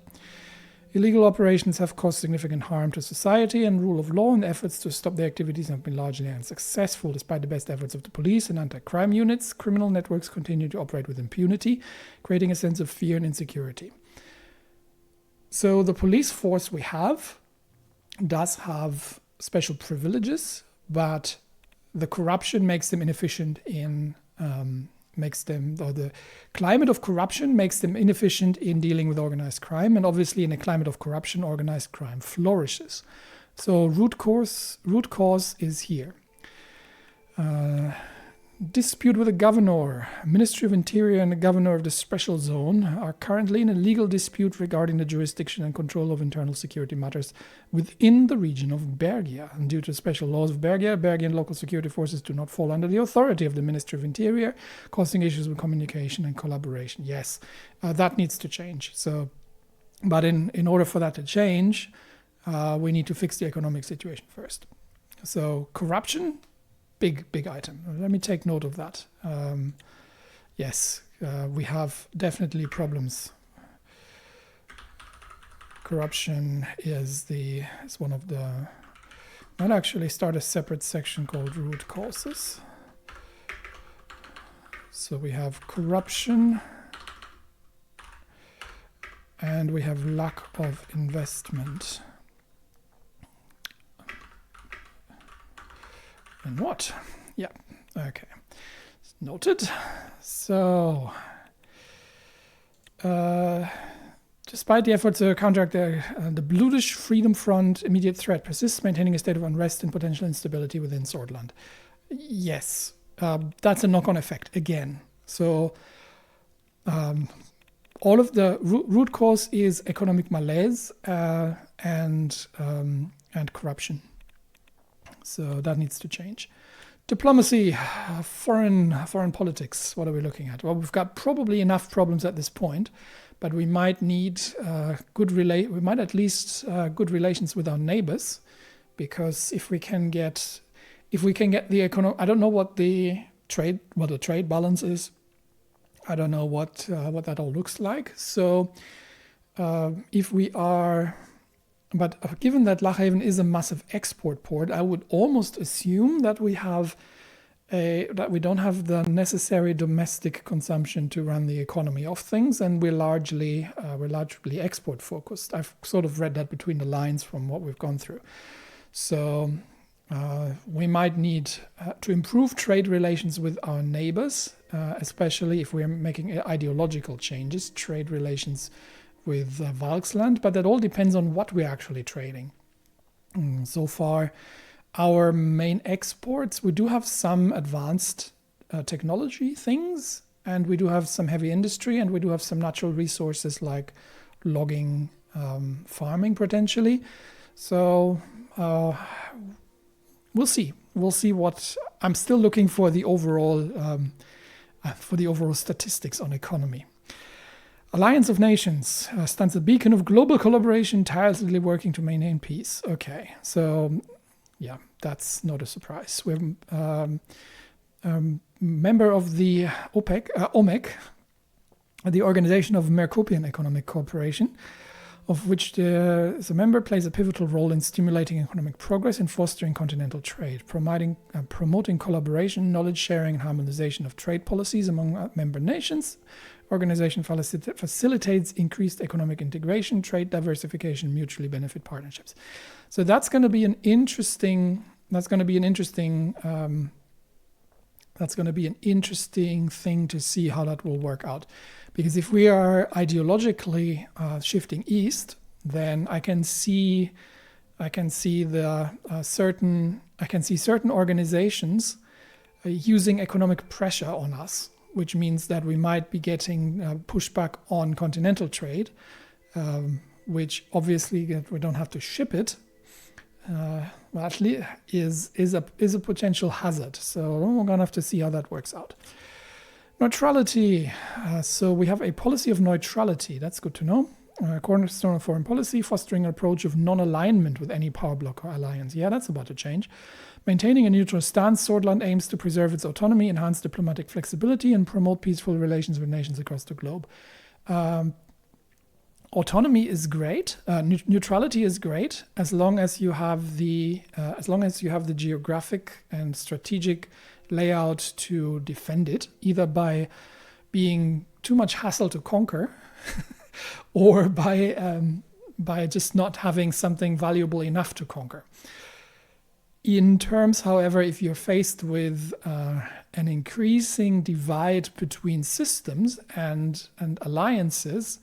Illegal operations have caused significant harm to society and rule of law, and efforts to stop their activities have been largely unsuccessful. Despite the best efforts of the police and anti-crime units, criminal networks continue to operate with impunity, creating a sense of fear and insecurity. So the police force we have does have special privileges, but the corruption makes them inefficient the climate of corruption makes them inefficient in dealing with organized crime, and obviously in a climate of corruption, organized crime flourishes. So root cause is here. Dispute with the governor. Ministry of Interior and the governor of the special zone are currently in a legal dispute regarding the jurisdiction and control of internal security matters within the region of Bergia. And due to special laws of Bergia, Bergian local security forces do not fall under the authority of the Ministry of Interior, causing issues with communication and collaboration. Yes, that needs to change. But in order for that to change, we need to fix the economic situation first. So corruption, big item. Let me take note of that. Yes, we have definitely problems. Corruption is one of the. Might actually start a separate section called root causes. So we have corruption, and we have lack of investment. And what? Yeah, okay. Noted. So, despite the efforts to counteract the Blutish Freedom Front, immediate threat persists, maintaining a state of unrest and potential instability within Swordland. Yes, that's a knock-on effect again. So, all of the root cause is economic malaise and corruption. So that needs to change. Diplomacy, foreign politics. What are we looking at? Well, we've got probably enough problems at this point, but we might need good relations with our neighbors, because if we can get the economy, I don't know what the trade balance is. I don't know what that all looks like. So if we are. But given that Lochhaven is a massive export port, I would almost assume that we don't have the necessary domestic consumption to run the economy of things, and we're largely export focused. I've sort of read that between the lines from what we've gone through. So we might need to improve trade relations with our neighbors, especially if we're making ideological changes, trade relations with Valksland, but that all depends on what we're actually trading. So far, our main exports, we do have some advanced technology things, and we do have some heavy industry, and we do have some natural resources like logging, farming potentially. So we'll see. We'll see what I'm still looking for the overall statistics on economy. Alliance of Nations stands a beacon of global collaboration, tirelessly working to maintain peace. Okay, so yeah, that's not a surprise. We're member of the OMEC, the Organization of Mercopian Economic Cooperation, of which the member plays a pivotal role in stimulating economic progress and fostering continental trade, promoting collaboration, knowledge sharing, and harmonization of trade policies among member nations. Organization facilitates increased economic integration, trade diversification, mutually benefit partnerships. So that's going to be an interesting that's going to be an interesting thing to see how that will work out. Because if we are ideologically shifting east, then I can see certain organizations using economic pressure on us, which means that we might be getting pushback on continental trade, which obviously we don't have to ship it. Well, actually is a potential hazard. So we're gonna have to see how that works out. Neutrality. So we have a policy of neutrality. That's good to know. Cornerstone of foreign policy, fostering an approach of non-alignment with any power bloc or alliance. Yeah, that's about to change. Maintaining a neutral stance, Swordland aims to preserve its autonomy, enhance diplomatic flexibility, and promote peaceful relations with nations across the globe. Autonomy is great. Neutrality is great as long as you have the geographic and strategic layout to defend it, either by being too much hassle to conquer, or by just not having something valuable enough to conquer. In terms, however, if you're faced with an increasing divide between systems and alliances,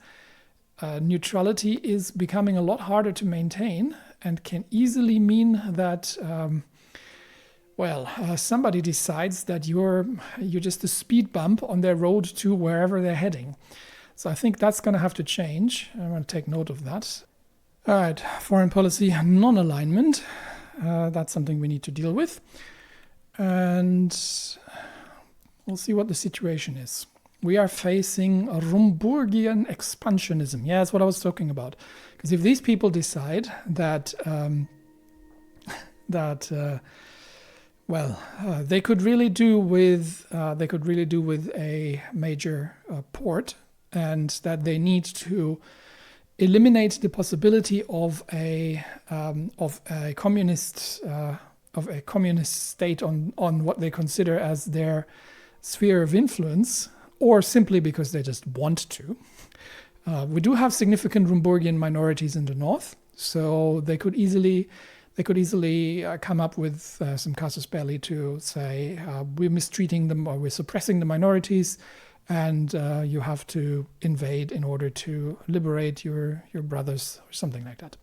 neutrality is becoming a lot harder to maintain and can easily mean that, somebody decides that you're just a speed bump on their road to wherever they're heading. So I think that's going to have to change. I'm going to take note of that. All right, foreign policy non-alignment. That's something we need to deal with. And we'll see what the situation is. We are facing a Rumburgian expansionism. Yeah, that's what I was talking about. Because if these people decide that they could really do with a major port, and that they need to eliminate the possibility of a communist state on what they consider as their sphere of influence, or simply because they just want to. We do have significant Rumburgian minorities in the north, so they could easily come up with some casus belli to say we're mistreating them or we're suppressing the minorities, and you have to invade in order to liberate your brothers or something like that.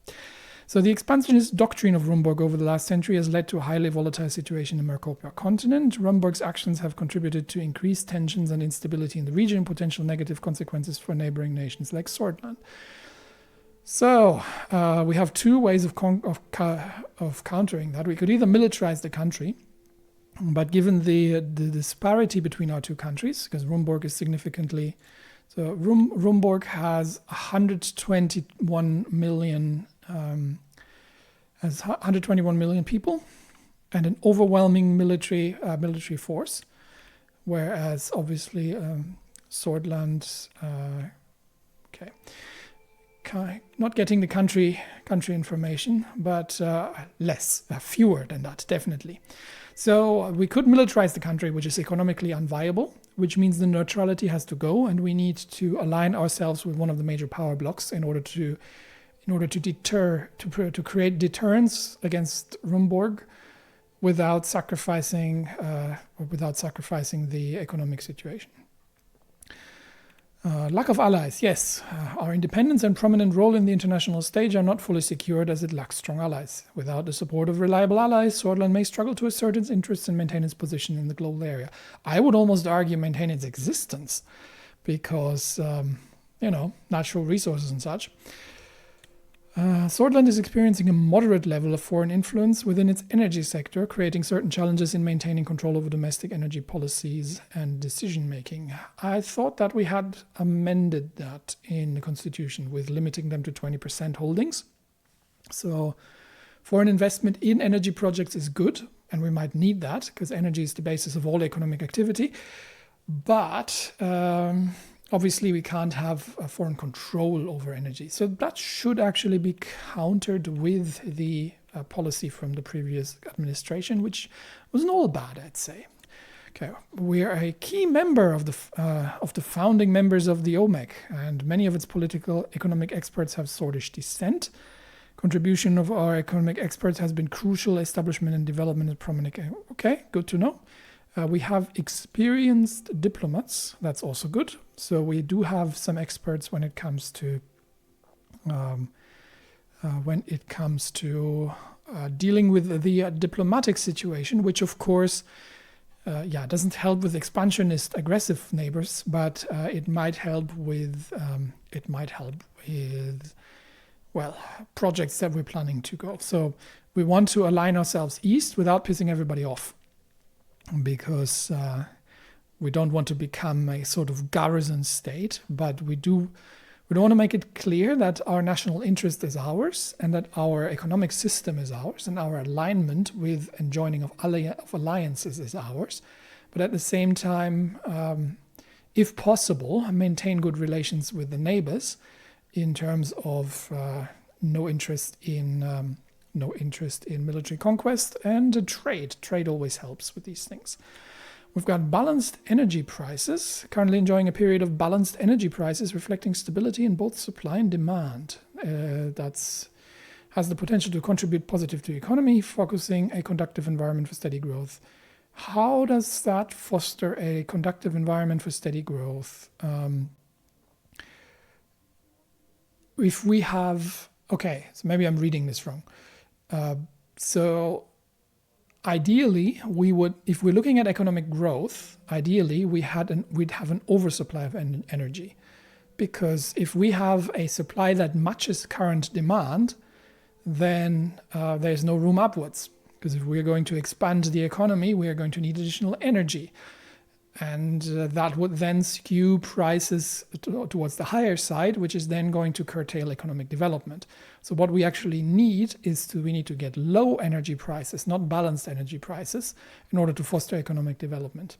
So the expansionist doctrine of Rumburg over the last century has led to a highly volatile situation in the Mercopia continent. Rumburg's actions have contributed to increased tensions and instability in the region and potential negative consequences for neighboring nations like Swordland. So we have two ways of countering that. We could either militarize the country, but given the disparity between our two countries, because Rumburg is significantly... So Rumburg has 121 million people and an overwhelming military force, whereas obviously Swordland, not getting the country information, but fewer than that, definitely. So we could militarize the country, which is economically unviable, which means the neutrality has to go, and we need to align ourselves with one of the major power blocks in order to create deterrence against Rumburg without sacrificing the economic situation. Lack of allies, yes. Our independence and prominent role in the international stage are not fully secured as it lacks strong allies. Without the support of reliable allies, Swordland may struggle to assert its interests and maintain its position in the global area. I would almost argue maintain its existence because, natural resources and such. Swordland is experiencing a moderate level of foreign influence within its energy sector, creating certain challenges in maintaining control over domestic energy policies and decision-making. I thought that we had amended that in the constitution with limiting them to 20% holdings. So foreign investment in energy projects is good, and we might need that because energy is the basis of all economic activity. But obviously, we can't have a foreign control over energy. So that should actually be countered with the policy from the previous administration, which wasn't all bad, I'd say. Okay, we are a key member of the founding members of the OMEC, and many of its political economic experts have Swordish descent. Contribution of our economic experts has been crucial. Establishment and development is prominent. Okay, good to know. We have experienced diplomats. That's also good. So we do have some experts when it comes to dealing with the diplomatic situation, which of course, doesn't help with expansionist, aggressive neighbors, but it might help with projects that we're planning to go. So we want to align ourselves east without pissing everybody off, because we don't want to become a sort of garrison state, but we don't want to make it clear that our national interest is ours and that our economic system is ours and our alignment with and joining of alliances is ours. But at the same time, if possible, maintain good relations with the neighbors in terms of no interest in military conquest and trade. Trade always helps with these things. We've got balanced energy prices, currently enjoying a period of balanced energy prices reflecting stability in both supply and demand. That's has the potential to contribute positive to the economy, focusing a conducive environment for steady growth. How does that foster a conducive environment for steady growth? If we have, okay, so maybe I'm reading this wrong. So ideally, we would, if we're looking at economic growth, ideally we'd have an oversupply of energy, because if we have a supply that matches current demand, then there's no room upwards. Because if we're going to expand the economy, we are going to need additional energy. And that would then skew prices towards the higher side, which is then going to curtail economic development. So what we actually need is we need to get low energy prices, not balanced energy prices, in order to foster economic development.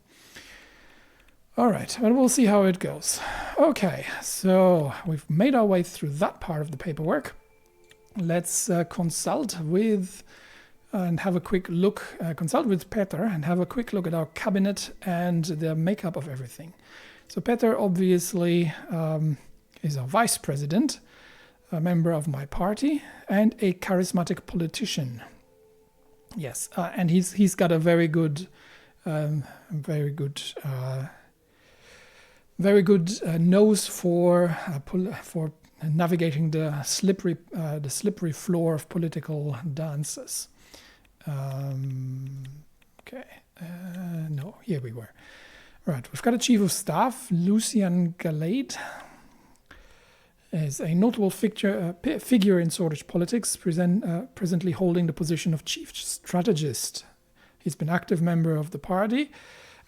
All right, but we'll see how it goes. Okay, so we've made our way through that part of the paperwork. Let's consult with Peter and have a quick look at our cabinet and the makeup of everything. So Peter obviously is our vice president, a member of my party, and a charismatic politician. Yes, and he's got a very good nose for navigating the slippery floor of political dances. Here we were. Right, we've got a chief of staff, Lucien Galade. Is a notable figure in Swedish politics, presently holding the position of chief strategist. He's been an active member of the party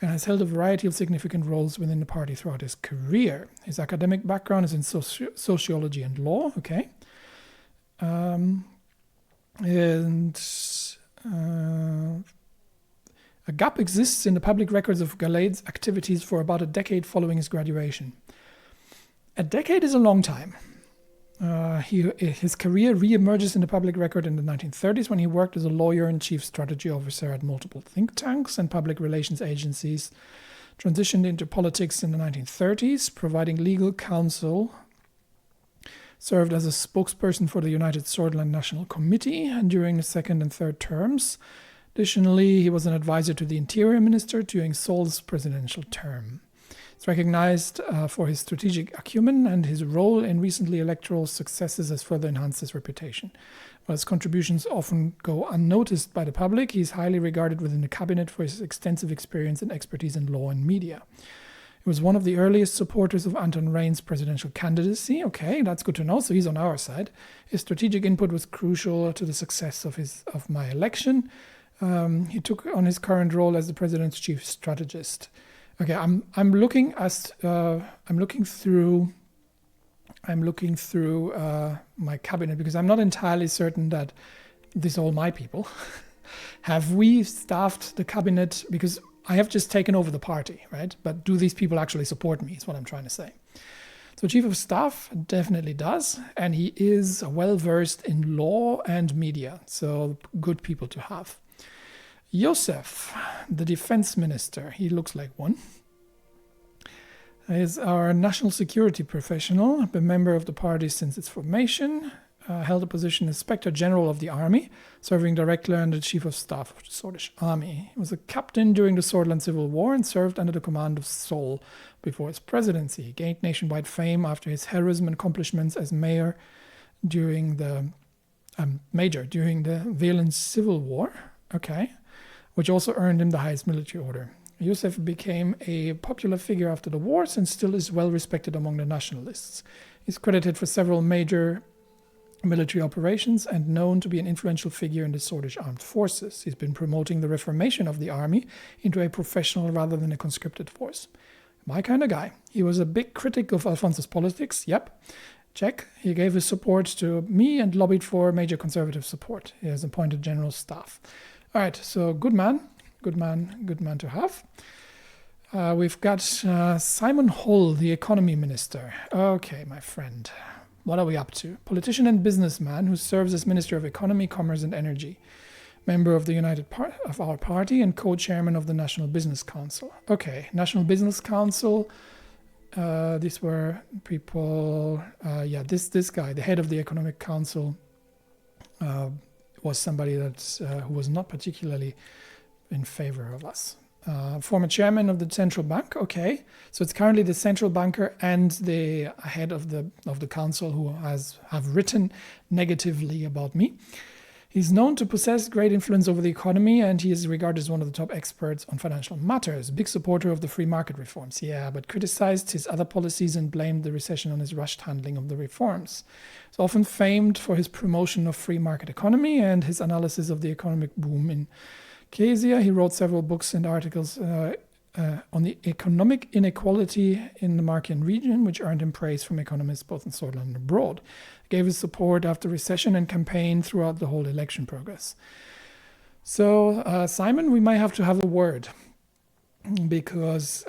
and has held a variety of significant roles within the party throughout his career. His academic background is in sociology and law. Okay. A gap exists in the public records of Galade's activities for about a decade following his graduation. A decade is a long time. His career re-emerges in the public record in the 1930s when he worked as a lawyer and chief strategy officer at multiple think tanks and public relations agencies, transitioned into politics in the 1930s, providing legal counsel, served as a spokesperson for the United Swordsland National Committee during the second and third terms. Additionally, he was an advisor to the Interior Minister during Sol's presidential term. He's recognized for his strategic acumen, and his role in recently electoral successes has further enhanced his reputation. While his contributions often go unnoticed by the public, he is highly regarded within the cabinet for his extensive experience and expertise in law and media. He was one of the earliest supporters of Anton Rayne's presidential candidacy. Okay, that's good to know, so he's on our side. His strategic input was crucial to the success of my election. He took on his current role as the president's chief strategist. Okay, I'm looking through my cabinet because I'm not entirely certain that these are all my people. Have we staffed the cabinet? Because I have just taken over the party, right? But do these people actually support me is what I'm trying to say. So chief of staff definitely does, and he is well-versed in law and media, so good people to have. Josef, the defense minister, he looks like one, is our national security professional, a member of the party since its formation. held a position as Inspector General of the Army, serving directly under the Chief of Staff of the Swedish Army. He was a captain during the Swordsland Civil War and served under the command of Sol before his presidency. He gained nationwide fame after his heroism and accomplishments as major during the Violent Civil War, which also earned him the highest military order. Josef became a popular figure after the wars and still is well respected among the nationalists. He's credited for several major military operations and known to be an influential figure in the Swedish armed forces. He's been promoting the reformation of the army into a professional rather than a conscripted force. My kind of guy. He was a big critic of Alfonso's politics. Yep, check. He gave his support to me and lobbied for major conservative support. He has appointed general staff. All right, so good man to have. We've got Simon Hull, the economy minister. Okay, my friend, what are we up to? Politician and businessman who serves as Minister of Economy, Commerce and Energy. Member of the of our party and co-chairman of the National Business Council. Okay, National Business Council. These were people. This guy, the head of the Economic Council, was somebody that who was not particularly in favor of us. Former chairman of the central bank. Okay, so it's currently the central banker and the head of the council who have written negatively about me. He's known to possess great influence over the economy, and he is regarded as one of the top experts on financial matters. Big supporter of the free market reforms, but criticized his other policies and blamed the recession on his rushed handling of the reforms. He's often famed for his promotion of free market economy and his analysis of the economic boom in Asia. He wrote several books and articles on the economic inequality in the Markian region, which earned him praise from economists both in Switzerland and abroad. He gave his support after recession and campaigned throughout the whole election progress. So, Simon, we might have to have a word because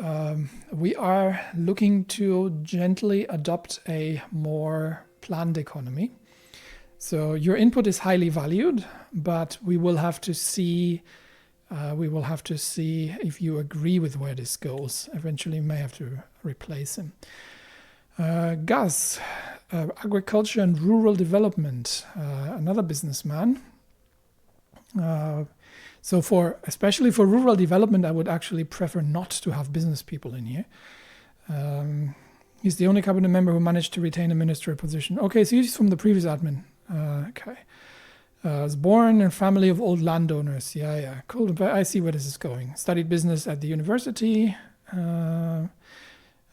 we are looking to gently adopt a more planned economy. So your input is highly valued, but we will have to see if you agree with where this goes. Eventually, we may have to replace him. Gus, agriculture and rural development, another businessman. So especially for rural development, I would actually prefer not to have business people in here. He's the only cabinet member who managed to retain a ministerial position. Okay, so he's from the previous admin. Was born in a family of old landowners. Yeah, cool. But I see where this is going. Studied business at the university,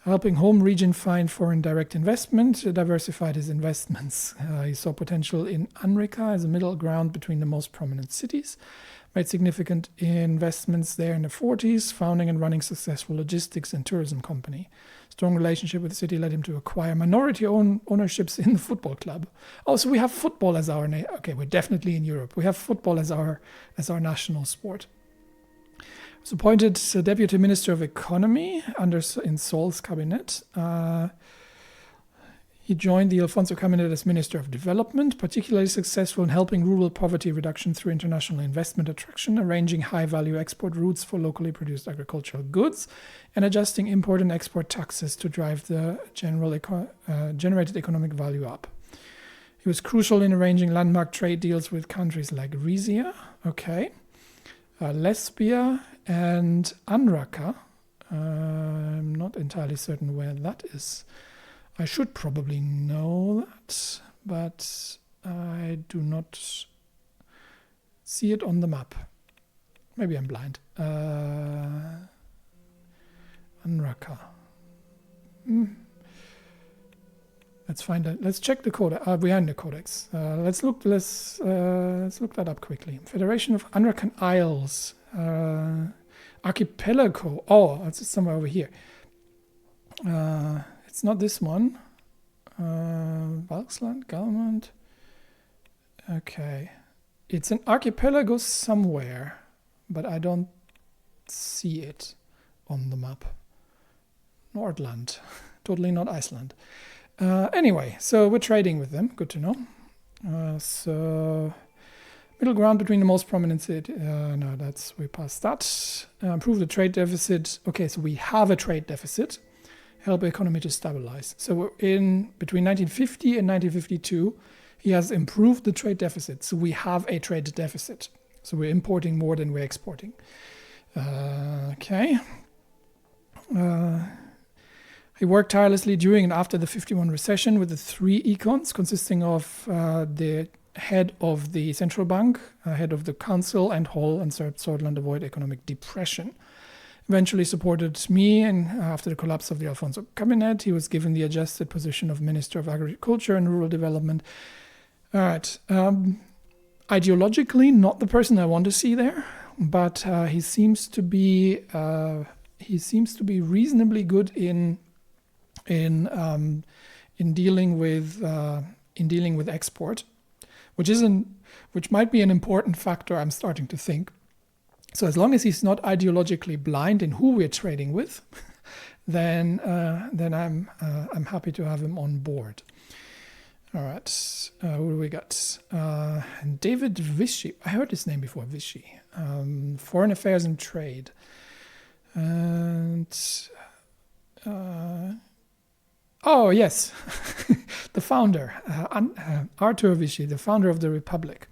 helping home region find foreign direct investment, diversified his investments. He saw potential in Anrika as a middle ground between the most prominent cities. Made significant investments there in the 40s, founding and running successful logistics and tourism company. Strong relationship with the city led him to acquire minority ownerships in the football club. Oh, so we have football as our okay, we're definitely in Europe. We have football as our national sport. He was appointed Deputy Minister of Economy in Sol's cabinet. He joined the Alfonso cabinet as Minister of Development, particularly successful in helping rural poverty reduction through international investment attraction, arranging high-value export routes for locally produced agricultural goods, and adjusting import and export taxes to drive the generated economic value up. He was crucial in arranging landmark trade deals with countries like Risia, Lesbia, and Anraka. I'm not entirely certain where that is. I should probably know that, but I do not see it on the map. Maybe I'm blind. Anraka. Let's find out. Let's check the codex. Behind the codex. Let's look that up quickly. Federation of Anrakan Isles. Archipelago. Oh, it's somewhere over here. It's not this one. Valksland, government. Okay. It's an archipelago somewhere, but I don't see it on the map. Nordland. Totally not Iceland. Anyway, so we're trading with them. Good to know. So middle ground between the most prominent city. No, we passed that. Improve the trade deficit. Okay, so we have a trade deficit. Help the economy to stabilize. So in between 1950 and 1952, He has improved the trade deficit. So we have a trade deficit. So we're importing more than we're exporting. Okay. He worked tirelessly during and after the 51 recession with the 3 econs, consisting of the head of the central bank, head of the council, and Hall, and served Sutherland avoid economic depression. Eventually supported me, and after the collapse of the Alfonso cabinet, he was given the adjusted position of Minister of Agriculture and Rural Development. All right. Ideologically, not the person I want to see there, but he seems to be reasonably good in dealing with export, which might be an important factor. I'm starting to think. So as long as he's not ideologically blind in who we're trading with, then I'm happy to have him on board. All right, who do we got? David Vichy. I heard his name before, Vichy. Foreign Affairs and Trade. And oh yes, the founder, Arthur Vichy, the founder of the Republic,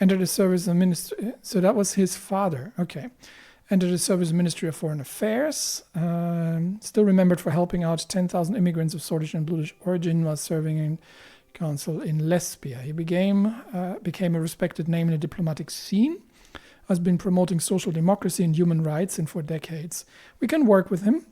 entered the service of ministry. So that was his father. Okay, entered the service of Ministry of Foreign Affairs. Still remembered for helping out 10,000 immigrants of Swedish and Bluish origin while serving in council in Lesbia. He became a respected name in the diplomatic scene. Has been promoting social democracy and human rights for decades. We can work with him.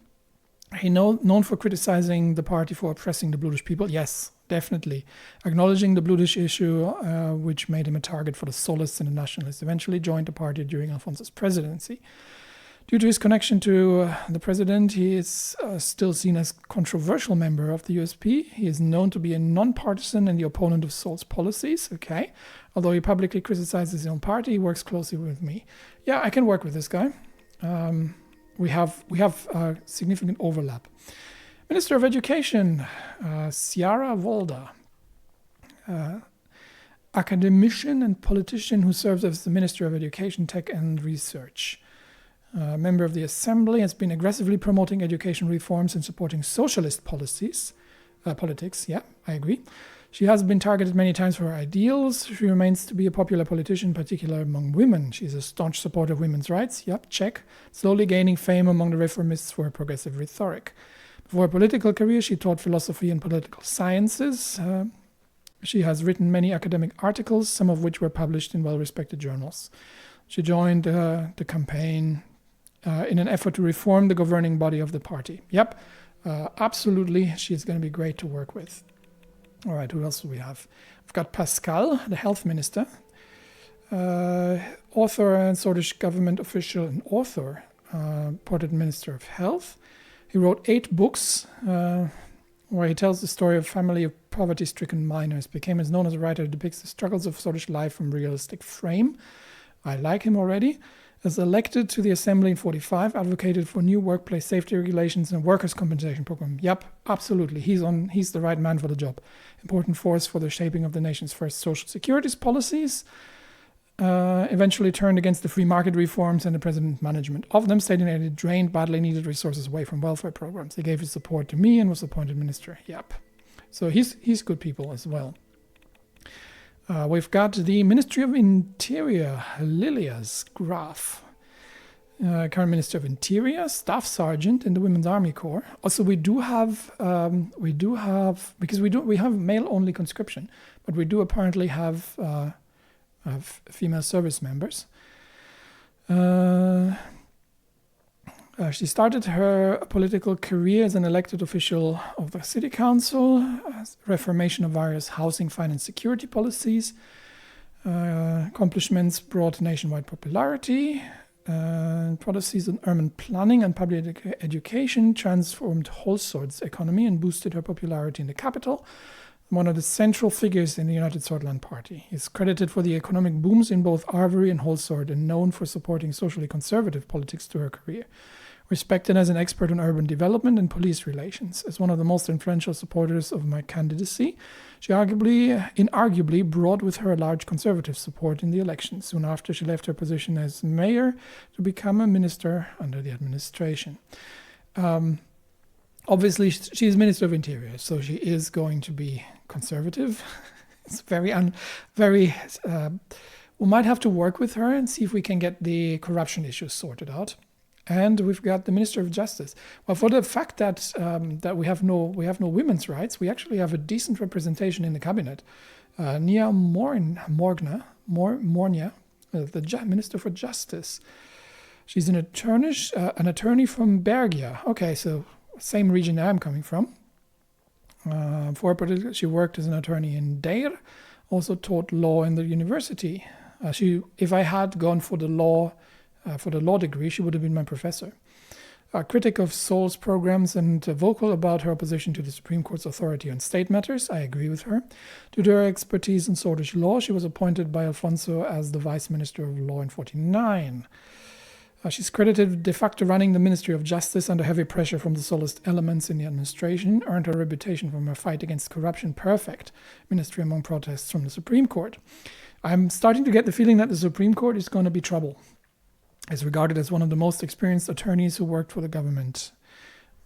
He known for criticizing the party for oppressing the Bluish people. Yes, definitely. Acknowledging the Bluish issue, which made him a target for the Solists and the Nationalists. Eventually joined the party during Alfonso's presidency. Due to his connection to the president, he is still seen as a controversial member of the USP. He is known to be a non-partisan and the opponent of Sol's policies. Okay. Although he publicly criticizes his own party, he works closely with me. Yeah, I can work with this guy. We have significant overlap. Minister of Education, Ciara Volda, academician and politician who serves as the Minister of Education, Tech and Research. Member of the Assembly, has been aggressively promoting education reforms and supporting socialist politics. Yeah, I agree. She has been targeted many times for her ideals. She remains to be a popular politician, particularly among women. She's a staunch supporter of women's rights. Yep, check. Slowly gaining fame among the reformists for her progressive rhetoric. Before her political career, she taught philosophy and political sciences. She has written many academic articles, some of which were published in well-respected journals. She joined the campaign in an effort to reform the governing body of the party. Yep, absolutely. She's going to be great to work with. All right, who else do we have? We've got Pascal, the health minister, author and Swedish government official and author, appointed Minister of Health. He wrote 8 books where he tells the story of a family of poverty-stricken miners. Became as known as a writer who depicts the struggles of Swedish life from realistic frame. I like him already. As elected to the Assembly in 1945, advocated for new workplace safety regulations and workers' compensation program. Yep, absolutely. He's the right man for the job. Important force for the shaping of the nation's first social security policies. Eventually turned against the free market reforms and the president's management of them, stating that it drained badly needed resources away from welfare programs. He gave his support to me and was appointed minister. Yep. So he's good people as well. We've got the Ministry of Interior, Lilias Graf, current Minister of Interior, Staff Sergeant in the Women's Army Corps. Also, we have male-only conscription, but we do apparently have female service members. She started her political career as an elected official of the city council, reformation of various housing, finance, security policies. Accomplishments brought nationwide popularity. Policies on urban planning and public education transformed Holsord's economy and boosted her popularity in the capital. One of the central figures in the United Sordland Party. He's credited for the economic booms in both Arvery and Holsord and known for supporting socially conservative politics through her career. Respected as an expert on urban development and police relations. As one of the most influential supporters of my candidacy, she inarguably brought with her a large conservative support in the election, soon after she left her position as mayor to become a minister under the administration. Obviously, she is Minister of Interior, so she is going to be conservative. It's we might have to work with her and see if we can get the corruption issues sorted out. And we've got the Minister of Justice. Well, for the fact that that we have no women's rights, we actually have a decent representation in the cabinet. Nia Mornia, the Minister for Justice. She's an attorney from Bergia. Okay, so same region I'm coming from. She worked as an attorney in Deir, also taught law in the university. If I had gone for the law degree, she would have been my professor. A critic of Seoul's programs and vocal about her opposition to the Supreme Court's authority on state matters. I agree with her. Due to her expertise in Swedish law, she was appointed by Alfonso as the Vice Minister of Law in 1949. She's credited de facto running the Ministry of Justice under heavy pressure from the Solist elements in the administration, earned her reputation from her fight against corruption perfect ministry among protests from the Supreme Court. I'm starting to get the feeling that the Supreme Court is going to be trouble. Is regarded as one of the most experienced attorneys who worked for the government.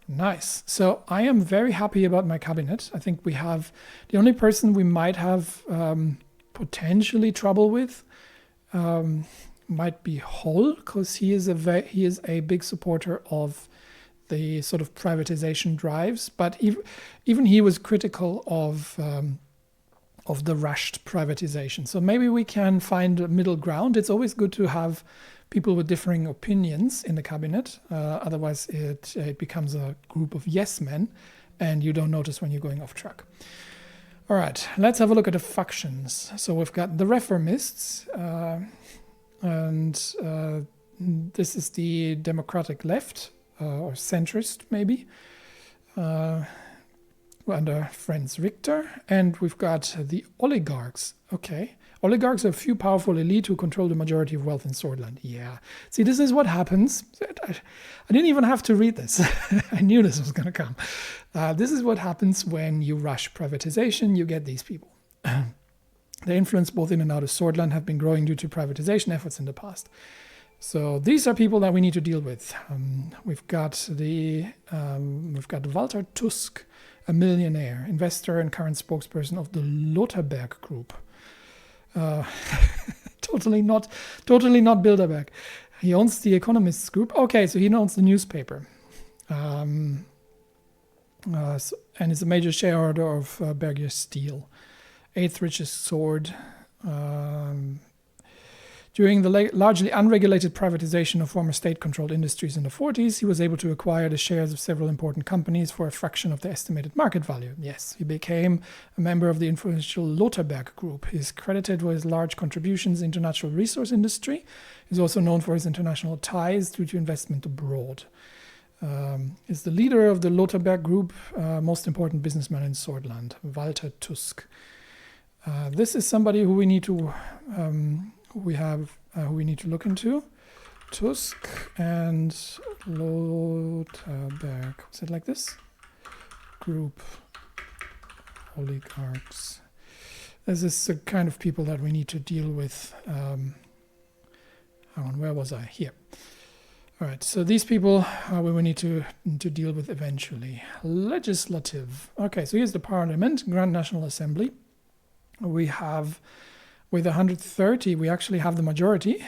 Nice. So I am very happy about my cabinet. I think we have the only person we might have potentially trouble with might be Hull, because he is a big supporter of the sort of privatization drives. But even he was critical of the rushed privatization. So maybe we can find a middle ground. It's always good to have people with differing opinions in the cabinet. Otherwise, it becomes a group of yes men, and you don't notice when you're going off track. All right, let's have a look at the factions. So we've got the Reformists, and this is the Democratic left, or centrist maybe, under Franz Richter. And we've got the oligarchs. Okay. Oligarchs are a few powerful elite who control the majority of wealth in Swordland. Yeah. See, this is what happens. I didn't even have to read this. I knew this was going to come. This is what happens when you rush privatization. You get these people. Their influence both in and out of Swordland have been growing due to privatization efforts in the past. So these are people that we need to deal with. We've got Walter Tusk, a millionaire, investor and current spokesperson of the Lotharberg Group. Totally not Bilderberg. He owns the Economists Group. Okay, so he owns the newspaper, and is a major shareholder of Berger Steel, 8th richest sword. During the largely unregulated privatization of former state-controlled industries in the 40s, he was able to acquire the shares of several important companies for a fraction of the estimated market value. Yes, he became a member of the influential Lotharberg Group. He is credited with his large contributions into natural resource industry. He's also known for his international ties due to investment abroad. Is the leader of the Lotharberg Group, most important businessman in Swordland, Walter Tusk. This is somebody who we need to... who we need to look into. Tusk and Lotharberg. Is it like this? Group oligarchs. This is the kind of people that we need to deal with. Hang on, where was I? Here. All right, so these people we will need to deal with eventually. Legislative. Okay, so here's the Parliament, Grand National Assembly. We have... With 130, we actually have the majority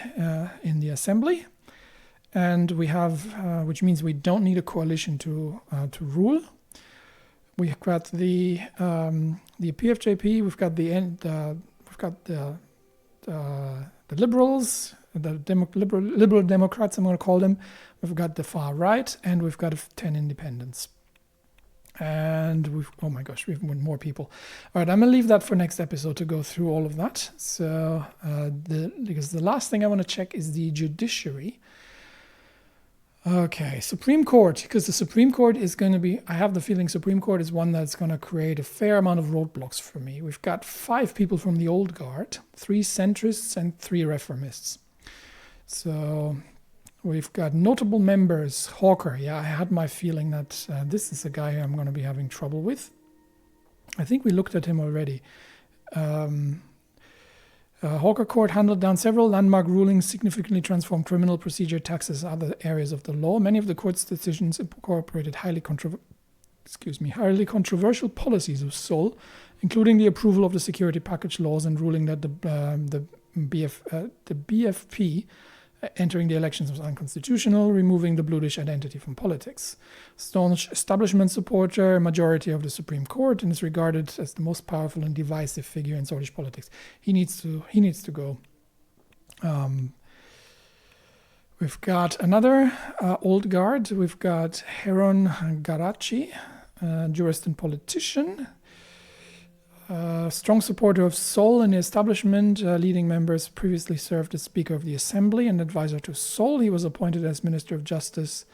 in the assembly, and we have, which means we don't need a coalition to rule. We've got the PFJP. We've got the Liberals, liberal Democrats. I'm going to call them. We've got the far right, and we've got 10 independents. And oh my gosh, we've more people. All right, I'm gonna leave that for next episode to go through all of that. So because the last thing I want to check is the judiciary. Okay, Supreme Court, because the Supreme Court is going to be, I have the feeling Supreme Court is one that's going to create a fair amount of roadblocks for me. We've got 5 people from the old guard, 3 centrists and 3 reformists. So we've got notable members. Hawker, yeah, I had my feeling that this is a guy I'm going to be having trouble with. I think we looked at him already. Hawker Court handled down several landmark rulings, significantly transformed criminal procedure, taxes, and other areas of the law. Many of the court's decisions incorporated highly controversial policies of Seoul, including the approval of the security package laws and ruling that the BFP entering the elections was unconstitutional, removing the Bluish identity from politics. Staunch establishment supporter, majority of the Supreme Court, and is regarded as the most powerful and divisive figure in Swedish politics. He needs to go. We've got another old guard. We've got Heron Garaci, jurist and politician. Strong supporter of Sol in the establishment. Leading members previously served as Speaker of the Assembly and advisor to Sol. He was appointed as Minister of Justice.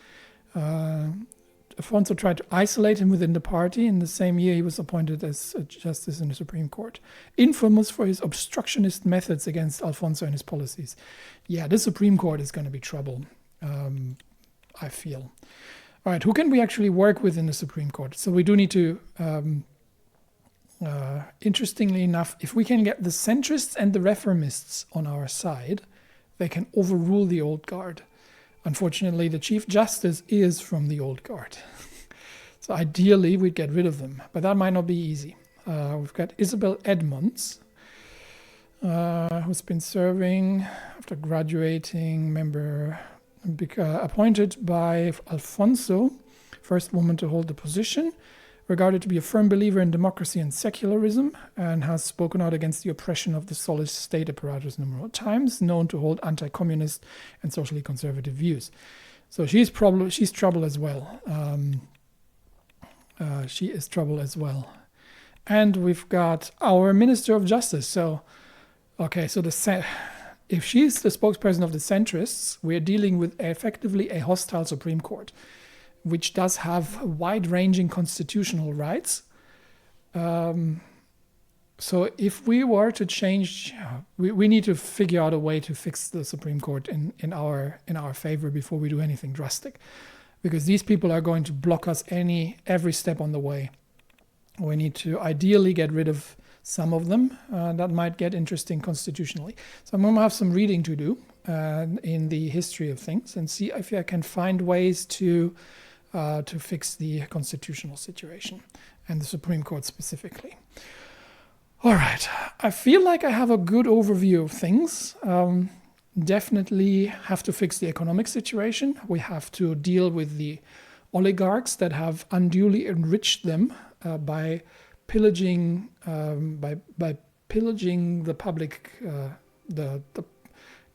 Afonso tried to isolate him within the party. In the same year, he was appointed as a justice in the Supreme Court. Infamous for his obstructionist methods against Alfonso and his policies. Yeah, the Supreme Court is going to be trouble, I feel. All right, who can we actually work with in the Supreme Court? So we do need to... interestingly enough, if we can get the centrists and the reformists on our side, they can overrule the old guard. Unfortunately, the Chief Justice is from the old guard. So ideally, we'd get rid of them, but that might not be easy. We've got Isabel Edmonds, who's been serving after graduating, appointed by Alfonso, first woman to hold the position, regarded to be a firm believer in democracy and secularism, and has spoken out against the oppression of the Solish state apparatus numerous times, known to hold anti-communist and socially conservative views. So she's trouble as well. She is trouble as well. And we've got our Minister of Justice. So if she's the spokesperson of the centrists, we're dealing with effectively a hostile Supreme Court, which does have wide-ranging constitutional rights. So if we were to change, we need to figure out a way to fix the Supreme Court in our favor before we do anything drastic, because these people are going to block us every step on the way. We need to ideally get rid of some of them. That might get interesting constitutionally. So I'm going to have some reading to do in the history of things and see if I can find ways to fix the constitutional situation and the Supreme Court specifically. All right, I feel like I have a good overview of things. Definitely have to fix the economic situation. We have to deal with the oligarchs that have unduly enriched them by pillaging the public, the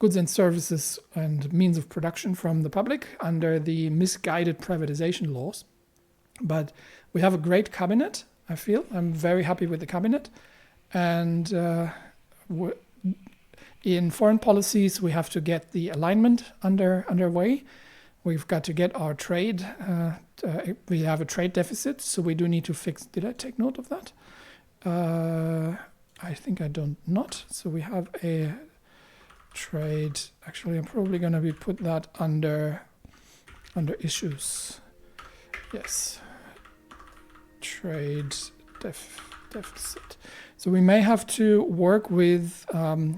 goods and services and means of production from the public under the misguided privatization laws. But we have a great cabinet, I feel. I'm very happy with the cabinet. And in foreign policies, we have to get the alignment underway. We've got to get our trade. We have a trade deficit, so we do need to fix. Did I take note of that? I think I don't not. So we have a trade. Actually, I'm probably going to put that under issues. Yes, trade deficit. So we may have to work with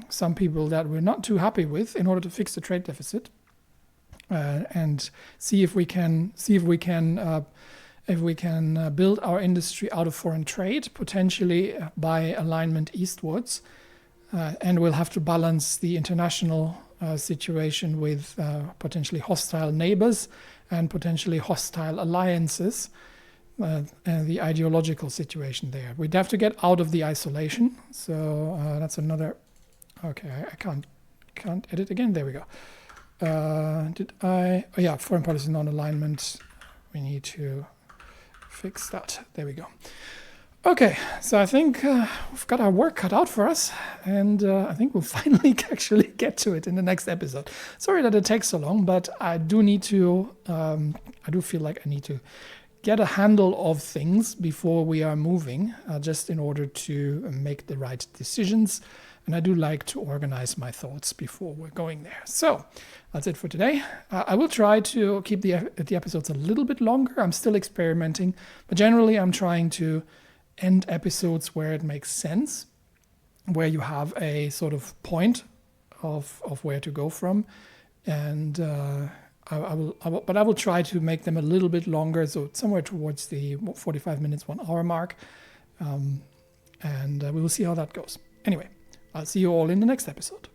some people that we're not too happy with in order to fix the trade deficit, and see if we can build our industry out of foreign trade, potentially by alignment eastwards, and we'll have to balance the international situation with potentially hostile neighbors and potentially hostile alliances. And the ideological situation there. We'd have to get out of the isolation. So that's another. Okay, I can't edit again. There we go. Did I? Oh yeah, foreign policy non-alignment. We need to fix that. There we go. Okay, so I think we've got our work cut out for us, and I think we'll finally actually get to it in the next episode. Sorry that it takes so long, but I do need to. I do feel like I need to get a handle of things before we are moving, just in order to make the right decisions. And I do like to organize my thoughts before we're going there. So that's it for today. I will try to keep the episodes a little bit longer. I'm still experimenting, but generally I'm trying to end episodes where it makes sense, where you have a sort of point of where to go from. And I will try to make them a little bit longer, so somewhere towards the 45 minutes, 1 hour mark. and we will see how that goes. Anyway, I'll see you all in the next episode.